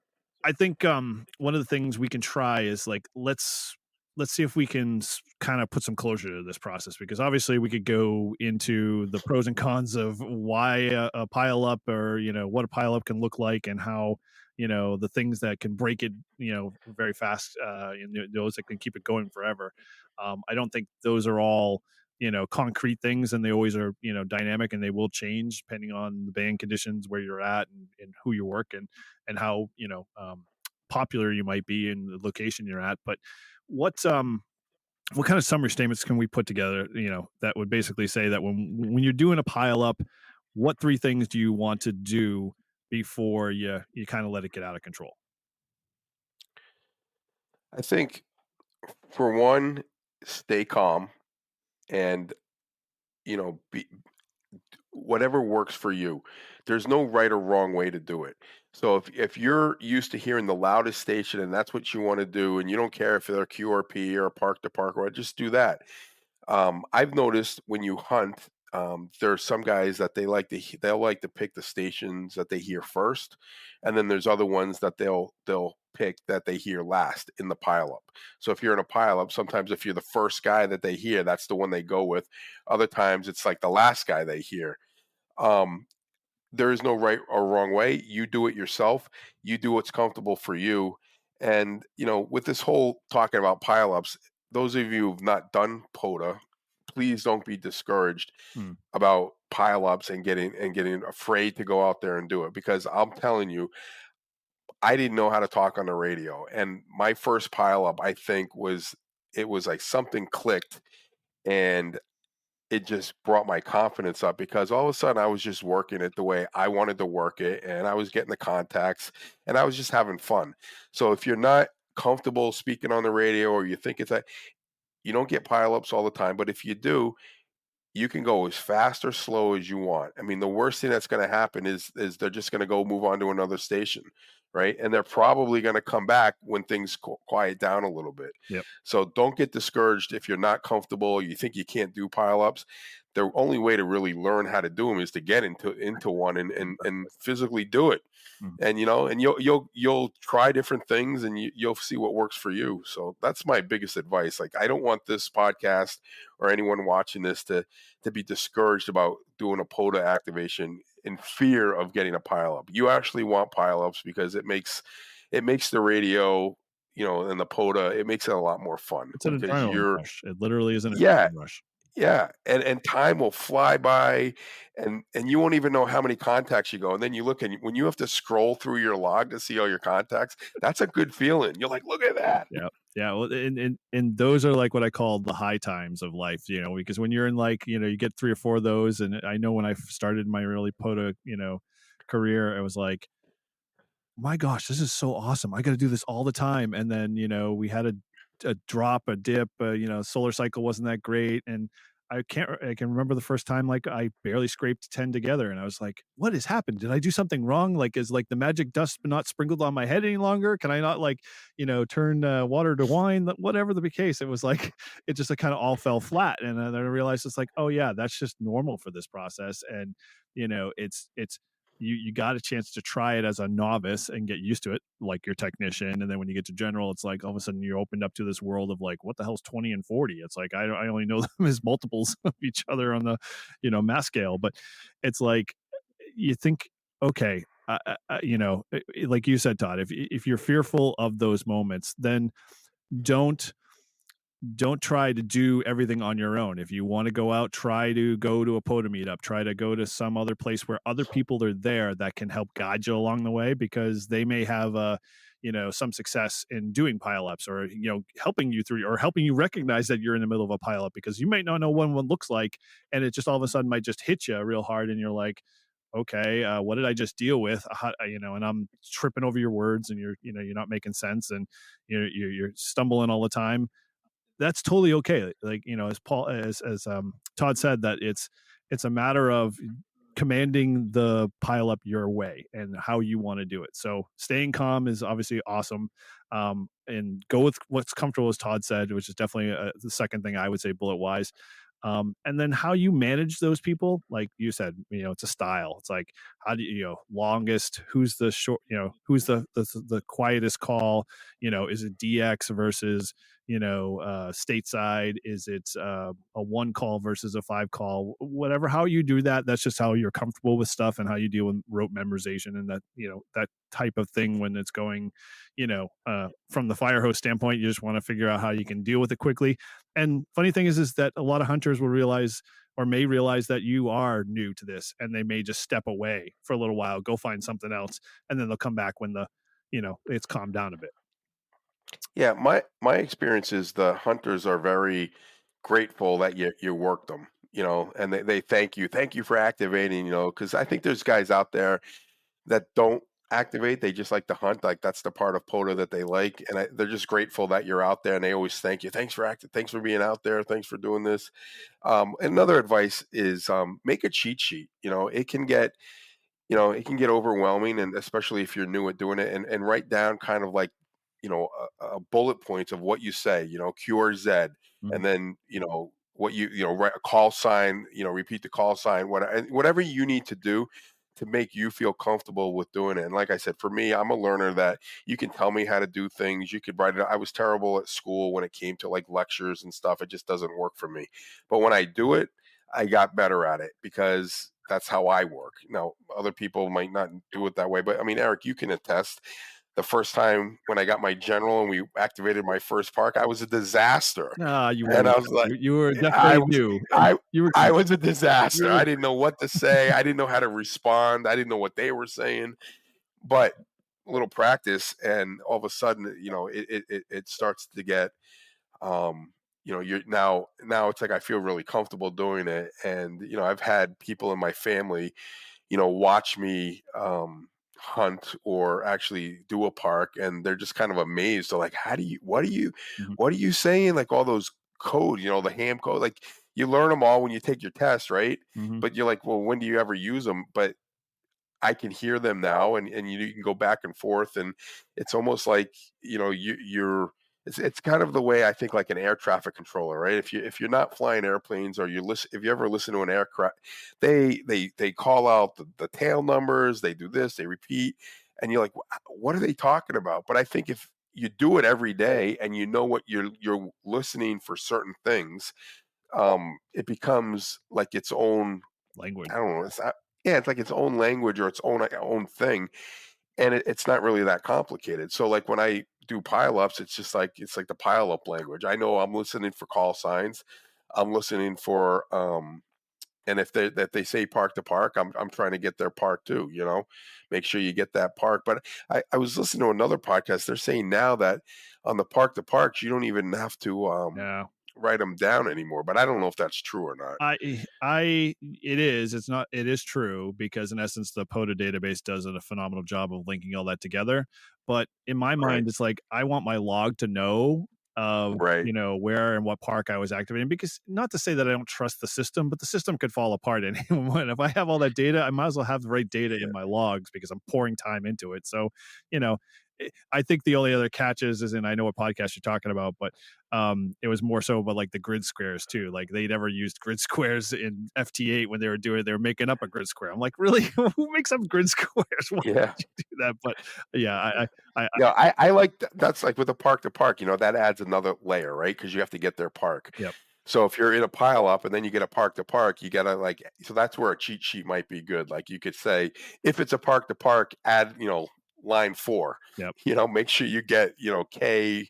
I think one of the things we can try is like let's see if we can kind of put some closure to this process, because obviously we could go into the pros and cons of why a pile up, or what a pile up can look like, and how the things that can break it very fast, and those that can keep it going forever. I don't think those are all concrete things, and they always are dynamic, and they will change depending on the band conditions, where you're at, and who you work and how popular you might be in the location you're at. But what what kind of summary statements can we put together, that would basically say that when you're doing a pile up, what three things do you want to do before you kind of let it get out of control? I think for one, stay calm and be whatever works for you. There's no right or wrong way to do it. So if you're used to hearing the loudest station and that's what you want to do, and you don't care if they're QRP or park to park, or just do that. I've noticed when you hunt, there are some guys that they'll like to pick the stations that they hear first, and then there's other ones that they'll pick that they hear last in the pileup. So if you're in a pileup, sometimes if you're the first guy that they hear, that's the one they go with. Other times it's like the last guy they hear. Um, there is no right or wrong way. You do it yourself. You do what's comfortable for you. And with this whole talking about pileups, those of you who've not done POTA, please don't be discouraged Hmm. about pileups and getting afraid to go out there and do it, because I'm telling you, I didn't know how to talk on the radio, and my first pileup, I think, was like something clicked, and it just brought my confidence up, because all of a sudden I was just working it the way I wanted to work it, and I was getting the contacts, and I was just having fun. So if you're not comfortable speaking on the radio, or you think it's that, you don't get pileups all the time, but if you do, you can go as fast or slow as you want. I mean, the worst thing that's going to happen is they're just going to go move on to another station, right? And they're probably going to come back when things quiet down a little bit. Yep. So don't get discouraged if you're not comfortable. You think you can't do pileups. The only way to really learn how to do them is to get into one and physically do it. Mhm. And and you'll try different things, and you'll see what works for you. So that's my biggest advice. Like, I don't want this podcast or anyone watching this to be discouraged about doing a POTA activation in fear of getting a pileup. You actually want pileups, because it makes the radio, and the POTA, it makes it a lot more fun, It's an because adrenaline you're rush. It literally is an yeah, adrenaline rush. yeah, and time will fly by, and you won't even know how many contacts you go. And then you look, and when you have to scroll through your log to see all your contacts, that's a good feeling. You're like, look at that. Yeah. Yeah. Well, and those are like what I call the high times of life, because when you're in, like, you get three or four of those. And I know when I started my early POTA, career, I was like, my gosh, this is so awesome. I got to do this all the time. And then, we had a drop, a dip, solar cycle wasn't that great. And I can remember the first time, like, I barely scraped 10 together. And I was like, what has happened? Did I do something wrong? Like, is like the magic dust not sprinkled on my head any longer? Can I not, like, turn water to wine? Whatever the case, it was like, it just kind of all fell flat. And then I realized it's like, oh yeah, that's just normal for this process. And, it's you got a chance to try it as a novice and get used to it, like your technician. And then when you get to general, it's like all of a sudden you're opened up to this world of like, what the hell's 20 and 40? It's like I only know them as multiples of each other on the, mass scale. But it's like you think, okay, like you said, Todd, if you're fearful of those moments, then don't don't try to do everything on your own. If you want to go out, try to go to a POTA meetup, try to go to some other place where other people are there that can help guide you along the way, because they may have some success in doing pileups, or helping you through, or helping you recognize that you're in the middle of a pileup, because you might not know what one looks like, and it just all of a sudden might just hit you real hard, and you're like, okay, what did I just deal with? And I'm tripping over your words, and you're not making sense, and you're stumbling all the time. That's totally okay. Like, as Todd said, that it's a matter of commanding the pile up your way and how you want to do it. So staying calm is obviously awesome. And go with what's comfortable, as Todd said, which is definitely the second thing I would say bullet wise. And then how you manage those people, like you said, it's a style. It's like, how do longest, who's the short, who's the quietest call, is it DX versus, stateside? Is it a one call versus a 5 call? Whatever, how you do that, that's just how you're comfortable with stuff, and how you deal with rope memorization, and that, that type of thing when it's going, from the fire hose standpoint, you just want to figure out how you can deal with it quickly. And funny thing is that a lot of hunters will realize, or may realize, that you are new to this, and they may just step away for a little while, go find something else, and then they'll come back when it's calmed down a bit. Yeah, my experience is the hunters are very grateful that you worked them, and they thank you for activating, because I think there's guys out there that don't activate. They just like to hunt. Like that's the part of POTA that they like, and they're just grateful that you're out there, and they always thank you. Thanks for acting. Thanks for being out there. Thanks for doing this. Another advice is make a cheat sheet. It can get overwhelming, and especially if you're new at doing it, and write down kind of like bullet points of what you say, Q or Z, Mhm. and then what write a call sign, repeat the call sign, whatever you need to do to make you feel comfortable with doing it. And like I said, for me, I'm a learner that you can tell me how to do things. You could write it. I was terrible at school when it came to like lectures and stuff. It just doesn't work for me. But when I do it, I got better at it because that's how I work. Now, other people might not do it that way, but I mean, Eric, you can attest. The first time when I got my general and we activated my first park, I was a disaster. Ah, you And weren't. I was like, You were I definitely was, new. I, You were. I was a disaster. You I didn't know what to say. I didn't know how to respond. I didn't know what they were saying. But a little practice, and all of a sudden, it starts to get, you're now it's like I feel really comfortable doing it. And I've had people in my family, watch me hunt or actually do a park, and they're just kind of amazed. They're like, "How do you? Mhm, What are you saying? Like all those code, the ham code, like you learn them all when you take your test, right? mhm. But you're like, well, when do you ever use them? But I can hear them now, and you can go back and forth, and it's almost like you're. It's kind of the way I think like an air traffic controller, right? If you're not flying airplanes, or if you ever listen to an aircraft, they call out the tail numbers, they do this, they repeat, and you're like, what are they talking about? But I think if you do it every day and you know what you're listening for certain things, it becomes like its own. Language. I don't know. Yeah, it's like its own language or its own thing, and it's not really that complicated. So like when I do pileups, it's like the pileup language. I know I'm listening for call signs. I'm listening for and if they say park to park, I'm trying to get their park too. Make sure you get that park. But I was listening to another podcast. They're saying now that on the park to parks, you don't even have to Yeah. write them down anymore. But I don't know if that's true or not. It is. It's not. It is true, because in essence, the POTA database does a phenomenal job of linking all that together. But in my Right. mind, it's like I want my log to know of Right. where and what park I was activating, because not to say that I don't trust the system, but the system could fall apart at any moment. If I have all that data, I might as well have the right data in Yeah. my logs, because I'm pouring time into it. So, you know, I think the only other catches is, and I know what podcast you're talking about, but it was more so about like the grid squares too. Like they never used grid squares in FT8 when they were making up a grid square. I'm like, really? Who makes up grid squares? Why would Yeah. you do that? But yeah, I Yeah, I like that's like with a park to park, that adds another layer, right? Because you have to get their park. yep, So if you're in a pile up and then you get a park to park, you gotta like so that's where a cheat sheet might be good. Like you could say, if it's a park to park, add, line 4. yep. Make sure you get, K,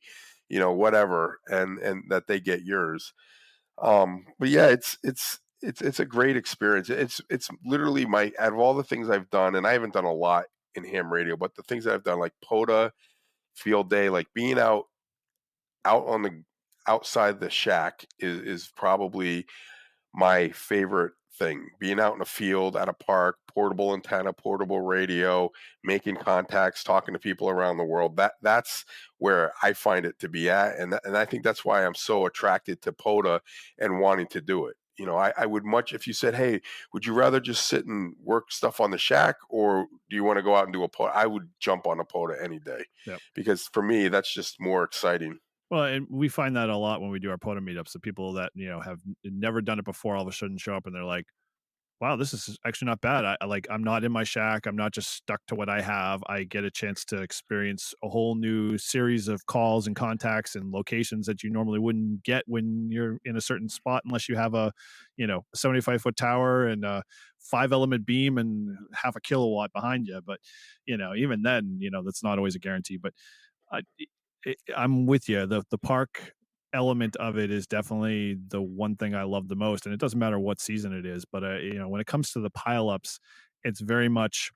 whatever, and that they get yours. But yeah, it's a great experience. It's literally my out of all the things I've done, and I haven't done a lot in ham radio, but the things that I've done, like POTA, field day, like being out on the outside the shack is probably my favorite thing. Being out in a field at a park, portable antenna, portable radio, making contacts, talking to people around the world. That's where I find it to be at, and I think that's why I'm so attracted to POTA and wanting to do it. I would much if you said, "Hey, would you rather just sit and work stuff on the shack, or do you want to go out and do a POTA?" I would jump on a POTA any day Yep. because for me, that's just more exciting. Well, and we find that a lot when we do our POTA meetups. The people that have never done it before all of a sudden show up and they're like, wow, this is actually not bad. I'm not in my shack. I'm not just stuck to what I have. I get a chance to experience a whole new series of calls and contacts and locations that you normally wouldn't get when you're in a certain spot unless you have a 75-foot tower and a 5-element beam and half a kilowatt behind you. But even then, that's not always a guarantee. But I, I'm with you. The park element of it is definitely the one thing I love the most, and it doesn't matter what season it is. But when it comes to the pileups, it's very much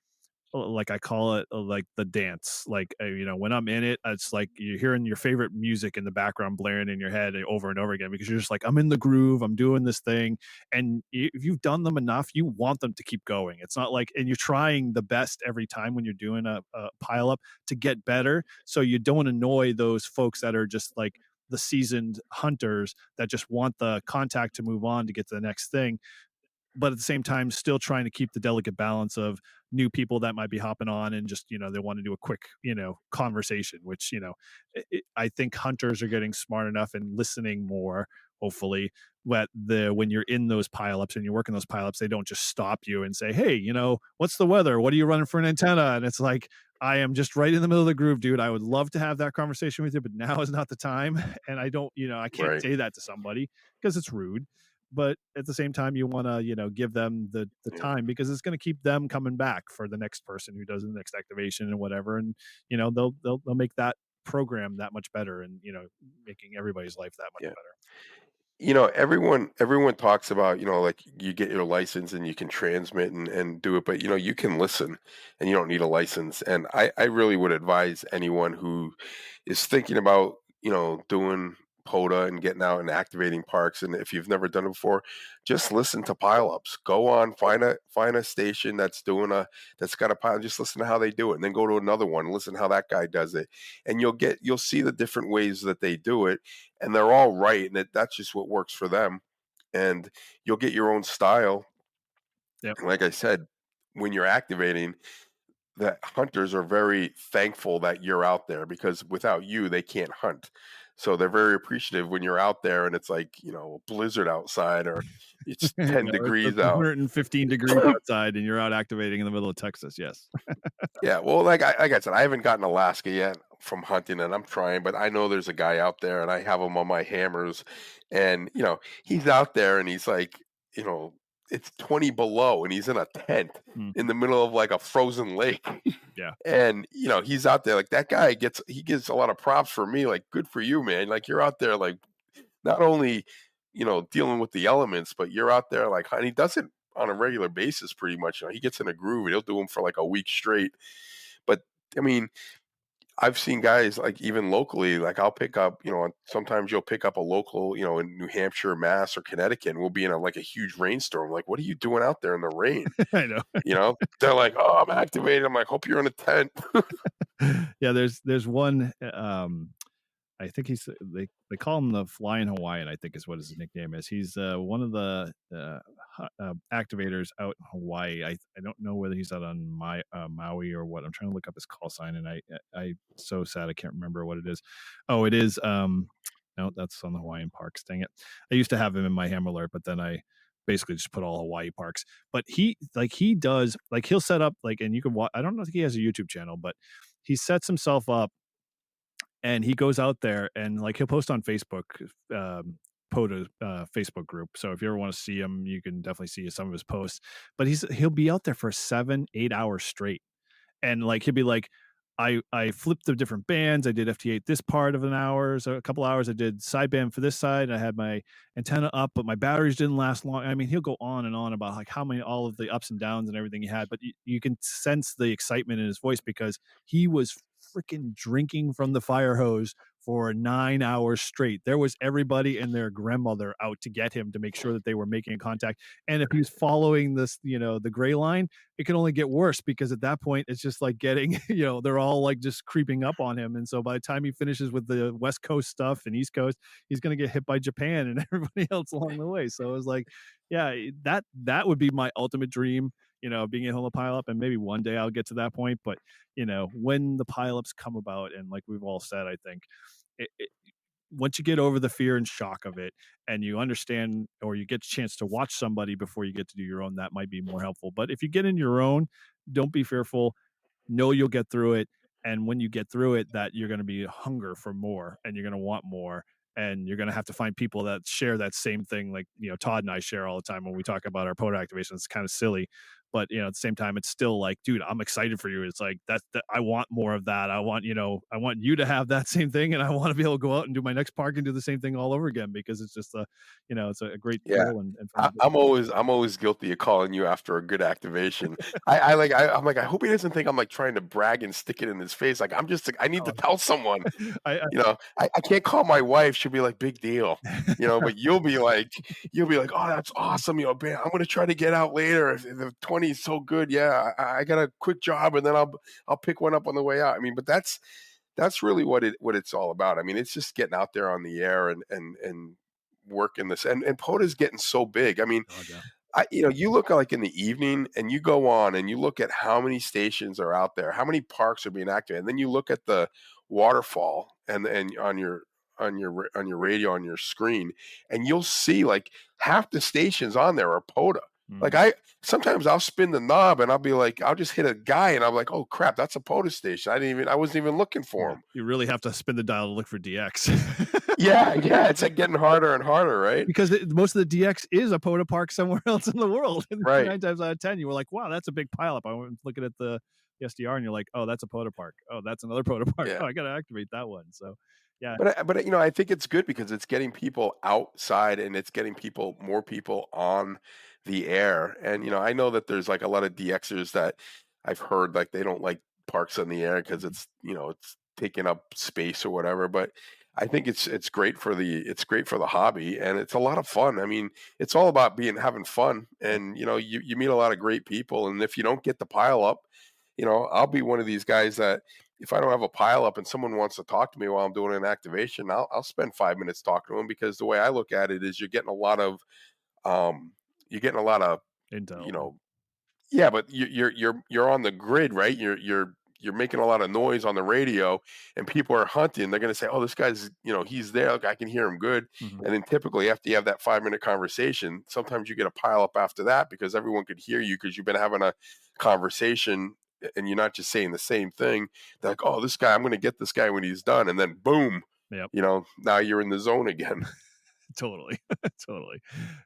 like I call it like the dance. Like when I'm in it, it's like you're hearing your favorite music in the background blaring in your head over and over again because you're just like, I'm in the groove, I'm doing this thing, and if you've done them enough, you want them to keep going. It's not like, and you're trying the best every time when you're doing a pileup to get better, so you don't annoy those folks that are just like the seasoned hunters that just want the contact to move on to get to the next thing, but at the same time still trying to keep the delicate balance of new people that might be hopping on and just they want to do a quick conversation, which I think hunters are getting smart enough and listening more, hopefully, that when you're in those pileups and you're working those pileups, they don't just stop you and say, hey, what's the weather, what are you running for an antenna, and it's like, I am just right in the middle of the groove, dude. I would love to have that conversation with you, but now is not the time. And I don't, I can't Right. say that to somebody because it's rude, but at the same time you want to give them the Yeah. time because it's going to keep them coming back for the next person who does the next activation and whatever, and they'll make that program that much better, and making everybody's life that much Yeah. better. Everyone talks about, like you get your license and you can transmit and do it, but you can listen and you don't need a license. And I really would advise anyone who is thinking about, doing POTA and getting out and activating parks. And if you've never done it before, just listen to pileups. Go on, find a station that's got a pile, just listen to how they do it, and then go to another one and listen to how that guy does it. And you'll see the different ways that they do it, and they're all right, and that's just what works for them. And you'll get your own style. Yep. And like I said, when you're activating, the hunters are very thankful that you're out there because without you, they can't hunt. So they're very appreciative when you're out there and it's like, a blizzard outside or it's 10 It's degrees out. 115 degrees outside and you're out activating in the middle of Texas. Yes. Yeah, well, like I said, I haven't gotten Alaska yet from hunting, and I'm trying, but I know there's a guy out there, and I have him on my hammers, and he's out there, and he's like, you know, it's 20 below, and he's in a tent in Mhm. the middle of like a frozen lake, Yeah. and he's out there like that guy gets a lot of props for me, like good for you, man, like you're out there like not only dealing with the elements, but you're out there like, and he does it on a regular basis pretty much. He gets in a groove and he'll do them for like a week straight. But I mean, I've seen guys like even locally, like I'll pick up, sometimes you'll pick up a local, in New Hampshire, Mass, or Connecticut, and we'll be in like a huge rainstorm. Like, what are you doing out there in the rain? I know. They're like, oh, I'm activated. I'm like, hope you're in a tent. Yeah, there's one I think they call him the Flying Hawaiian, I think is what his nickname is. He's one of the activators out in Hawaii. I don't know whether he's out on Maui or what. I'm trying to look up his call sign, and I so sad I can't remember what it is. Oh, it is no, that's on the Hawaiian parks. Dang it! I used to have him in my ham alert, but then I basically just put all Hawaii parks. But he does like he'll set up like, and you can watch. I don't know if he has a YouTube channel, but he sets himself up and he goes out there and like he'll post on Facebook, POTA Facebook group. So if you ever want to see him, you can definitely see some of his posts. But he'll be out there for 7-8 hours straight, and like he'll be like, I flipped the different bands. I did FT8 this part of an hour, so a couple hours. I did sideband for this side. I had my antenna up, but my batteries didn't last long. I mean, he'll go on and on about like how many all of the ups and downs and everything he had, but you can sense the excitement in his voice because he was freaking drinking from the fire hose for 9 hours straight. There was everybody and their grandmother out to get him to make sure that they were making contact. And if he's following this, the gray line, it can only get worse because at that point it's just like getting, they're all like just creeping up on him. And so by the time he finishes with the West Coast stuff and East Coast, he's going to get hit by Japan and everybody else along the way. So it was like, yeah, that would be my ultimate dream, being able to pile up, and maybe one day I'll get to that point. But, when the pileups come about, and like we've all said, I think once you get over the fear and shock of it and you understand, or you get a chance to watch somebody before you get to do your own, that might be more helpful. But if you get in your own, don't be fearful. Know you'll get through it. And when you get through it, that you're going to be hunger for more and you're going to want more. And you're going to have to find people that share that same thing. Like, Todd and I share all the time when we talk about our POTA activation. It's kind of silly, but at the same time, it's still like, dude, I'm excited for you. It's like I want more of that. I want you to have that same thing, and I want to be able to go out and do my next park and do the same thing all over again because it's just it's a great Yeah. thrill and I, fun. I'm always guilty of calling you after a good activation. I'm like, I hope he doesn't think I'm like trying to brag and stick it in his face. Like I'm just like, I need to tell someone. I I can't call my wife. She'll be like, big deal. But you'll be like, oh, that's awesome. Man, I'm gonna try to get out later. If the 20 is so good, yeah, I got a quick job, and then I'll pick one up on the way out. I mean, but that's really what it's all about. I mean, it's just getting out there on the air and working this. And POTA is getting so big. I mean, yeah. you look like in the evening and you go on and you look at how many stations are out there, how many parks are being activated, and then you look at the waterfall and on your radio on your screen, and you'll see like half the stations on there are POTA. Like sometimes I'll spin the knob and I'll be like, I'll just hit a guy and I'm like, oh crap, that's a POTA station. I wasn't even looking for him. You really have to spin the dial to look for DX. yeah, it's like getting harder and harder, right? Because most of the DX is a POTA park somewhere else in the world. And right. 9 times out of 10, you were like, wow, that's a big pileup. I went looking at the SDR and you're like, oh, that's a POTA park. Oh, that's another POTA park. Yeah. Oh, I got to activate that one. So, yeah. But I think it's good because it's getting people outside and it's getting more people on the air. And I know that there's like a lot of DXers that I've heard like they don't like parks on the air because it's it's taking up space or whatever. But I think it's great for the hobby, and it's a lot of fun. I mean, it's all about having fun, and you meet a lot of great people. And if you don't get the pile up, I'll be one of these guys that if I don't have a pile up and someone wants to talk to me while I'm doing an activation, I'll spend 5 minutes talking to them, because the way I look at it is you're getting a lot of Intel. Yeah, but you're on the grid, right? You're making a lot of noise on the radio, and people are hunting. They're going to say, "Oh, this guy's, he's there. Like, I can hear him good." Mm-hmm. And then typically, after you have that 5-minute conversation, sometimes you get a pile up after that because everyone could hear you because you've been having a conversation and you're not just saying the same thing. They're like, "Oh, this guy, I'm going to get this guy when he's done," and then boom, yep. Now you're in the zone again. Totally. Totally.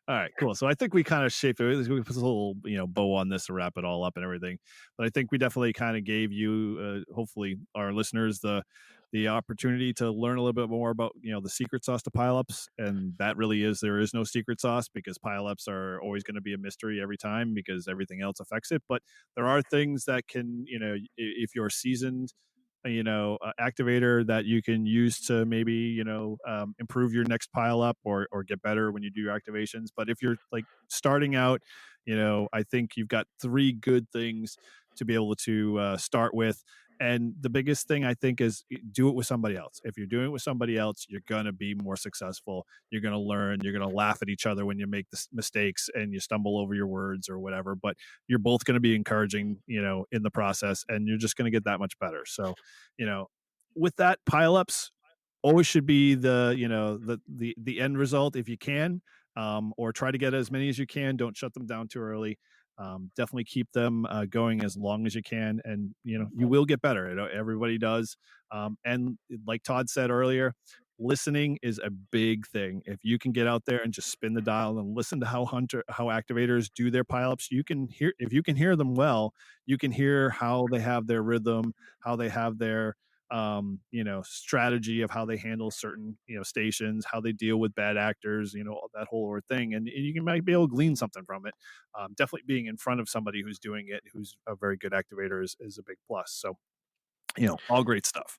All right, cool. So I think we kind of shaped it. We put a little, bow on this to wrap it all up and everything. But I think we definitely kind of gave you, hopefully our listeners, the opportunity to learn a little bit more about, the secret sauce to pileups. And that really there is no secret sauce, because pileups are always going to be a mystery every time because everything else affects it. But there are things that can, if you're seasoned, activator, that you can use to maybe improve your next pile up or get better when you do your activations. But if you're like starting out, I think you've got 3 good things to be able to start with. And the biggest thing I think is do it with somebody else. If you're doing it with somebody else, you're going to be more successful. You're going to learn. You're going to laugh at each other when you make the mistakes and you stumble over your words or whatever. But you're both going to be encouraging, in the process, and you're just going to get that much better. So, with that, pileups always should be the end result if you can, or try to get as many as you can. Don't shut them down too early. Definitely keep them going as long as you can, and you will get better. Everybody does. And like Todd said earlier, listening is a big thing. If you can get out there and just spin the dial and listen to how activators do their pileups, you can hear, if you can hear them well, you can hear how they have their rhythm, how they have their strategy of how they handle certain, stations, how they deal with bad actors, that whole thing. And you might be able to glean something from it. Definitely being in front of somebody who's doing it, who's a very good activator is a big plus. So, all great stuff.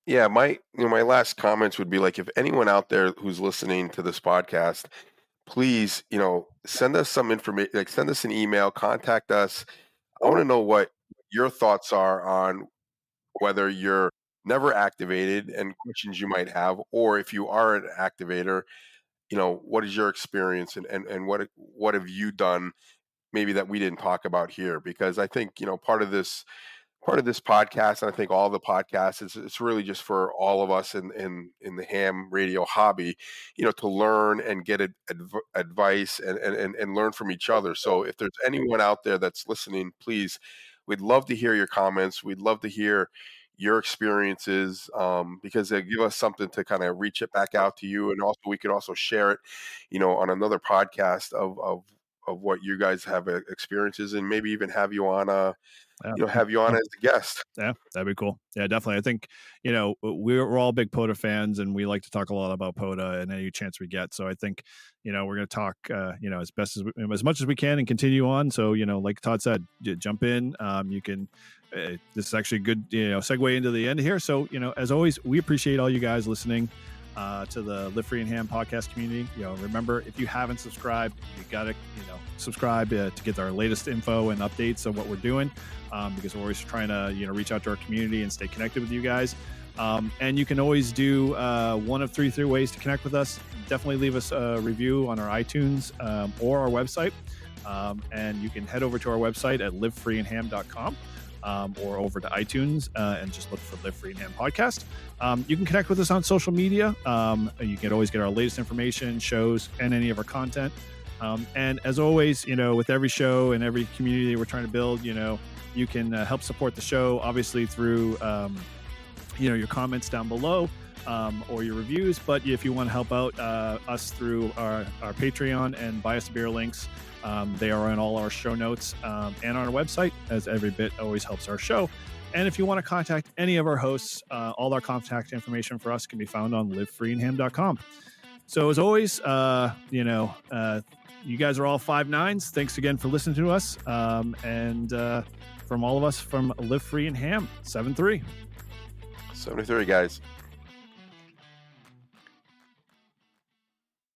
Yeah, my last comments would be like, if anyone out there who's listening to this podcast, please, send us some information, like send us an email, contact us. I want to know what your thoughts are on whether you're never activated and questions you might have, or if you are an activator, what is your experience, and what have you done maybe that we didn't talk about here? Because I think, part of this podcast, and I think all the podcasts, it's really just for all of us in the ham radio hobby, to learn and get advice and learn from each other. So if there's anyone out there that's listening, please, we'd love to hear your comments. We'd love to hear your experiences, because they give us something to kind of reach it back out to you, and also we could also share it, on another podcast of what you guys have experiences, and maybe even have you on have you on as a guest. Yeah, that'd be cool. Yeah, definitely. I think, we're all big POTA fans, and we like to talk a lot about POTA and any chance we get. So I think, we're going to talk, as much as we can and continue on. So, like Todd said, jump in. You can, this is actually a good, segue into the end here. So, as always, we appreciate all you guys listening to the Live Free and Ham podcast community. Remember, if you haven't subscribed, you got to, subscribe to get our latest info and updates of what we're doing, because we're always trying to, reach out to our community and stay connected with you guys. And you can always do one of three ways to connect with us. Definitely leave us a review on our iTunes or our website. And you can head over to our website at livefreeandham.com. Or over to iTunes and just look for Live Free and Ham Podcast. You can connect with us on social media. You can always get our latest information, shows, and any of our content. And as always, with every show and every community we're trying to build, you can help support the show, obviously through, your comments down below, or your reviews. But if you want to help out us through our Patreon and buy us a beer links, they are in all our show notes and on our website, as every bit always helps our show. And if you want to contact any of our hosts, all our contact information for us can be found on livefreeandham.com. So as always, you guys are all 5'9". Thanks again for listening to us. And from all of us from Live Free and Ham, 7-3. 73, guys.